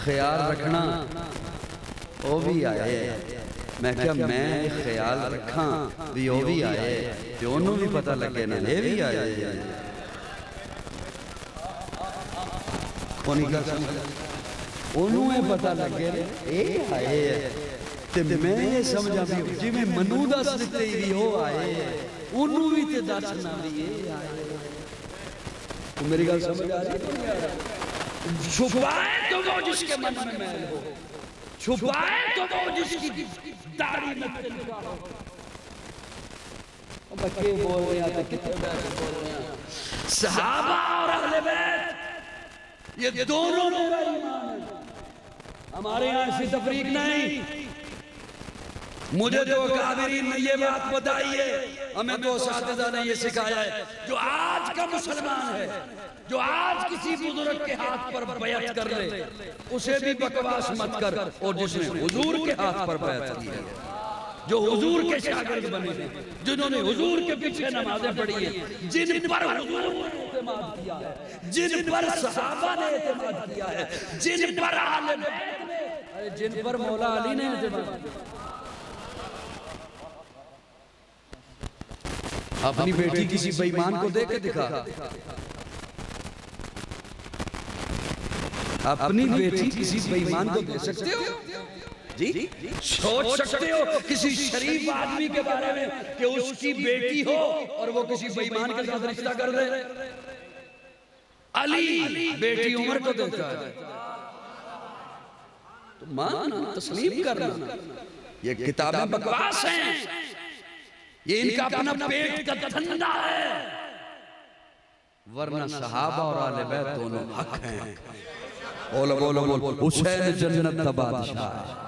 ख्याल रखना वो भी आए। मैं क्या मैं ख्याल रखा भी वो भी आए, दोनों भी पता लगे ना, ये भी आए। उन्होंने पता लगे ये आए ते मैं ये समझा भी जिवें मनु दस दिते भी हो आए, उन्हों भी ते दसना भी ये आए। तो मेरी गल समझ आ रही? छुपाए तो वो जिसके मन में मैल हो, छुपाए तो वो जिसकी दाढ़ी में तिनका हो। बच्चे बोल रहे हैं, कितने बोल रहे हैं। सहाबा और अहले बैत ये दोनों मेरा ईमान है। हमारे यहाँ ऐसी तफरीक नहीं। मुझे तो कादिरीन ने ये बात बताई है, हमें तो उस्तादा ने ये सिखाया है। जो आज का मुसलमान है, जो आज किसी बुजुर्ग के हाथ पर बैत कर ले, उसे भी बकवास मत कर। और जिसने हुजूर के हाथ पर बैत की है, जो हुजूर के शागिर्द बने हैं, जिन्होंने हुजूर के पीछे नमाजें पढ़ी हैं, जिन पर हुजूर ने इत्मीनान किया है, जिन पर सहाबा ने इत्मीनान किया है, जिन पर आले बैत ने, अरे जिन पर मौला अली ने इत्मीनान किया। अपनी बेटी किसी बेईमान को दे के दिखा, अपनी बेटी किसी बेईमान को दे सकते हो? जी सोच सकते हो किसी शरीफ आदमी के बारे में कि उसकी बेटी हो और वो किसी बेईमान के साथ रिश्ता कर दे? अली बेटी उमर को देता है तो मानना, तस्लीम करना। ये किताबें बकवास हैं, ये इनका अपना पेट का धंधा है, वरना सहाबा और आले बैत दोनों हक हैं। बोलो बोलो बोलो, हुसैन जन्नत का बादशाह है,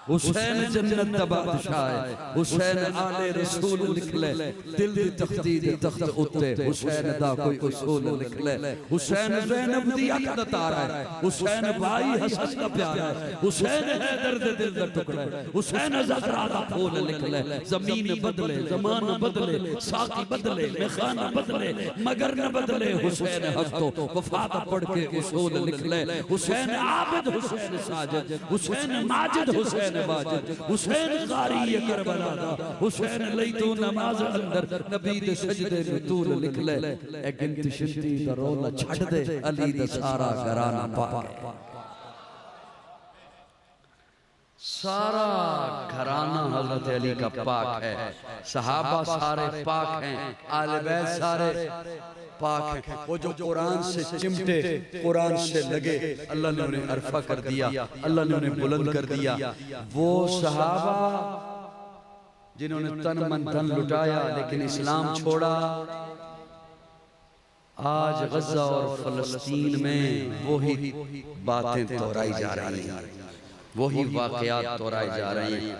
हुसैन जन्नत का बादशाह है, हुसैन आले रसूल निकले दिल दी तख्ती दे तख्त उत्ते, हुसैन दा कोई उसूल निकले, हुसैन ज़ैनब दी अक दा तारा है, हुसैन भाई हसन दा प्यारा है, हुसैन हैदर दे दिल दा टुकड़ा है, हुसैन ज़हरा दा फूल निकले। ज़मीन बदले, ज़मान बदले, साकी बदले, मेखाना बदले, मगर न बदले हुसैन हक तो वफा दा पढ़ के उसूल निकले। हुसैन आबिद, हुसैन साजिद, हुसैन माजिद, हुसैन हुसैन कारी करबला दा, हुसैन लई तू नमाज अंदर नबी दे सजदे में तूल निकले। ए गिनती शिनती दा रोला छड़ दे, अली दा सारा घराना पाक, सारा घराना हजरत अली का पाक है, सहाबा सारे पाक हैं, आले बैत सारे पाक है। वो जो कुरान से चिमटे, कुरान से लगे, अल्लाह ने उन्हें अरफा कर दिया, अल्लाह ने उन्हें बुलंद कर दिया। वो सहाबा जिन्होंने तन मन धन लुटाया लेकिन इस्लाम छोड़ा, आज गज़ा और फलस्तीन में वही बातें दोहराई जा रही हैं, वही वाक़यात दोहराए जा रहे हैं।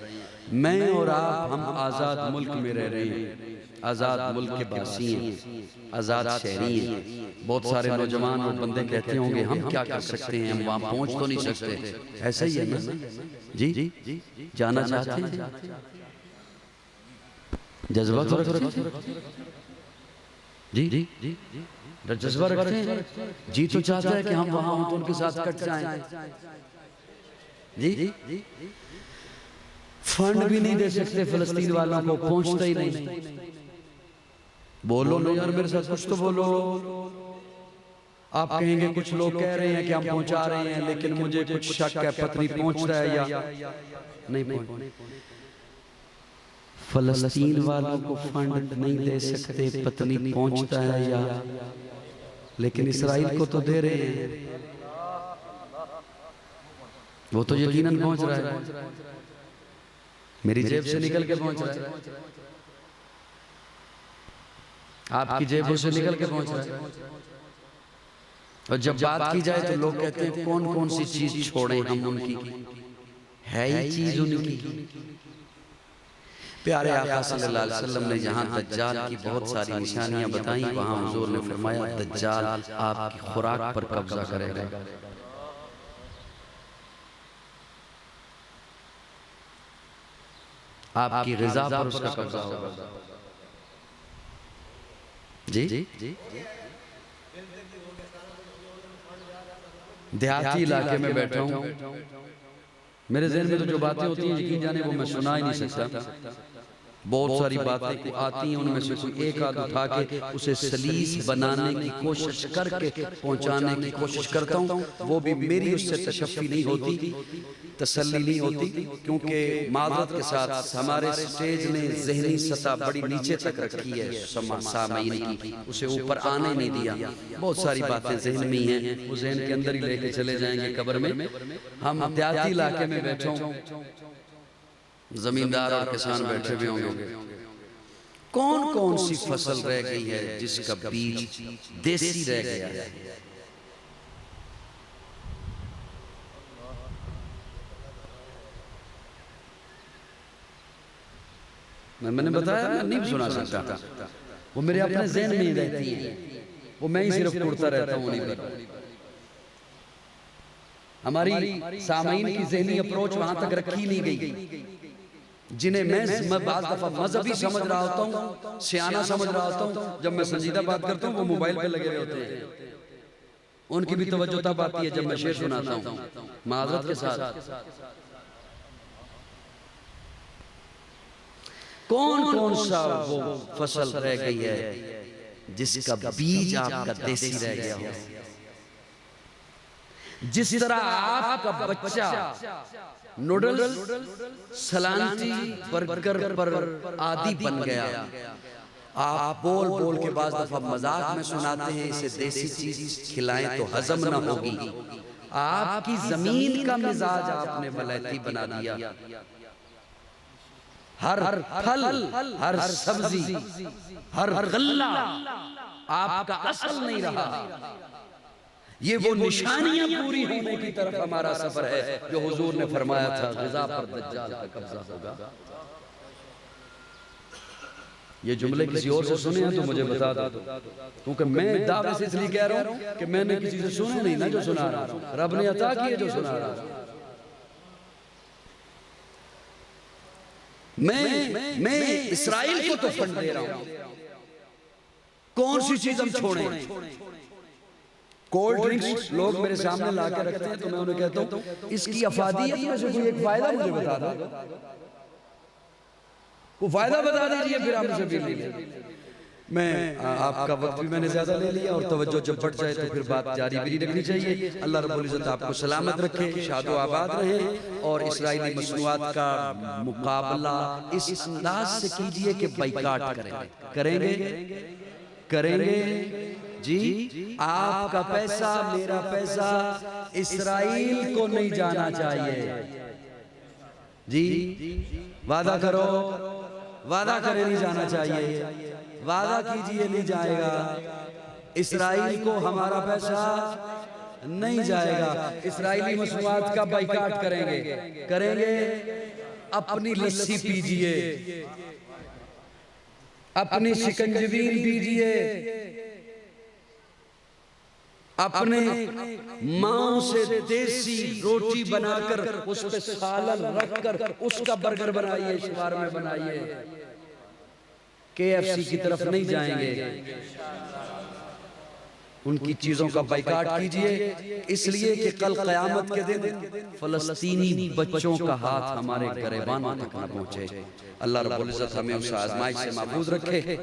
मैं और आप, हम आज़ाद मुल्क में रह रहे हैं, आज़ाद मुल्क के बासी हैं, आज़ाद शहरी हैं। बहुत सारे नौजवान और बंदे कहते होंगे हम क्या कर सकते हैं, हम वहाँ पहुँच तो नहीं सकते। ऐसा ही है ना जी? जाना चाहते हैं, जज्बा तो रखते जी, जज्बा रखते हैं, जी तो चाहता है कि हम वहाँ हों तो उनके साथ कट जाएं जी। फंड भी नहीं दे सकते फिलिस्तीन वालों को, पहुंचता ही नहीं। बोलो ना यार, मेरे साथ कुछ तो बोलो। आप कहेंगे कुछ लोग कह रहे हैं कि हम पहुंचा रहे हैं, लेकिन मुझे कुछ शक है पत्नी पहुंच रहा है या नहीं पहुंच। फिलिस्तीन वालों को फंड नहीं दे सकते, पत्नी पहुंचता है या, लेकिन इसराइल को तो दे रहे हैं, वो तो यकीनन पहुंच रहा है, मेरी जेब से निकल के पहुंच रहा है, आपकी जेबों से निकल के पहुंच रहा है। और जब बात की जाए तो लोग कहते हैं कौन कौन सी चीज छोड़े हम उनकी, है ही चीज उनकी। प्यारे आका सल्लल्लाहु अलैहि वसल्लम ने जहां दज्जाल की बहुत सारी निशानियां बताई, वहां हुजूर ने फरमाया दज्जाल आपकी खुराक पर कब्जा करेगा, आपकी ग़िज़ा पर उसका कब्जा होगा। जी देहाती इलाके में बैठा हूँ, मेरे ज़हन में तो जो बातें होती हैं यकीन जाने वो मैं सुना ही नहीं सकता। बहुत सारी बातें आती हैं, उनमें से कोई एक आध उठा के उसे सलीस बनाने की कोशिश करके पहुंचाने की कोशिश करता हूँ। वो भी मेरी उससे तशफ़ी नहीं होती, तसल्ली नहीं होती, क्योंकि माज़रत के साथ हमारे स्टेज ने ज़हनी सतह बड़ी नीचे तक रखी है सामईन की, उसे ऊपर आने नहीं दिया। बहुत सारी बातें ज़हन में ही हैं, वो ज़हन के अंदर ही लेके चले जाएंगे कब्र में। हम देहाती इलाके में बैठे हों, जमींदार और किसान बैठे हुए होंगे, कौन कौन सी फसल रह गई है जिसका बीज देसी रह गया है। मैंने बताया मैं नहीं सुना सकता, वो मेरे अपने ज़हन में ही रहती है, वो मैं ही सिर्फ उड़ता रहता हूँ उन्हीं पर। हमारी सामईन की ज़हनी अप्रोच वहां तक रखी नहीं गई, जिन्हें मैं बात दफा मजहबी समझ रहा होता हूँ, सियाना समझ रहा होता हूँ, जब मैं संजीदा बात करता हूँ वो मोबाइल पे लगे होते हैं। उनकी भी तवज्जो तब आती है जब मैं शेर सुनाता हूँ माज़रत के साथ। कौन कौन सा वो फसल रह गई है जिसका बीज आपका देसी रह गया हो। जिस तरह आपका बच्चा नूडल्स सलांती बर्गर पर आदी बन गया। आप बोल बोल के बाज़ दफा मजाक में सुनाते हैं इसे देसी चीज खिलाएं तो हजम ना होगी। आपकी जमीन का मिजाज आपने वलैती बना दिया। हर फल, हर सब्जी, हर गल्ला आपका असल नहीं रहा। ये वो निशानियां पूरी होने की तरफ हमारा सफर है जो हुजूर ने फरमाया था ग़िज़ा पर दज्जाल का कब्जा होगा। ये जुमले किसी और से सुने हैं तो मुझे बता दो, क्योंकि मैं दावे से इसलिए कह रहा हूं कि मैंने किसी से सुने नहीं ना जो सुना रहा हूं, रब ने अता किए जो सुना रहा हूं। मैं इस्राइल को तो फंड दे रहा हूं। कौन सी चीज हम छोड़ें? कोल्ड ड्रिंक्स लोग मेरे सामने ला के रखते हैं तो मैं उन्हें कहता हूं इसकी अफादियत में से कोई एक फायदा मुझे बता दो, वो फायदा बता दीजिए, फिर हमसे पी लीजिए। मैं आपका वक्त भी मैंने ज्यादा ले लिया और तवज्जो जब बढ़ जाए तो फिर बात जारी भी नहीं रखनी चाहिए। अल्लाह रब्बुल इज्जत आपको सलामत रखे, शादो आबाद रहे और इस्राइली मसनूआत का मुकाबला इस अंदाज से कीजिए कि बाइकाट करेंगे करेंगे जी। आपका पैसा मेरा पैसा इस्राइल को नहीं जाना चाहिए जी। वादा करो, वादा करे नहीं जाना चाहिए, वादा कीजिए नहीं जाएगा। इस्राइल को हमारा पैसा नहीं जाएगा। इस्राइली मसनूआत का बाइकाट करेंगे। अपनी लस्सी पीजिए, अपनी शिकंजवीन पीजिए, अपने मां से देसी रोटी बनाकर उस पे सालन रखकर उसका बर्गर बनाइए, शवारमा बनाइए। KFC की तरफ नहीं जाएंगे, उनकी चीजों का बाइकाट कीजिए, इसलिए कि कल क़यामत के दिन फलस्तीनी बच्चों का हाथ हमारे गिरबानों तक न पहुंचे। अल्लाह रब्बुल इज्जत हमें उस आज़माइश से महफूज रखे।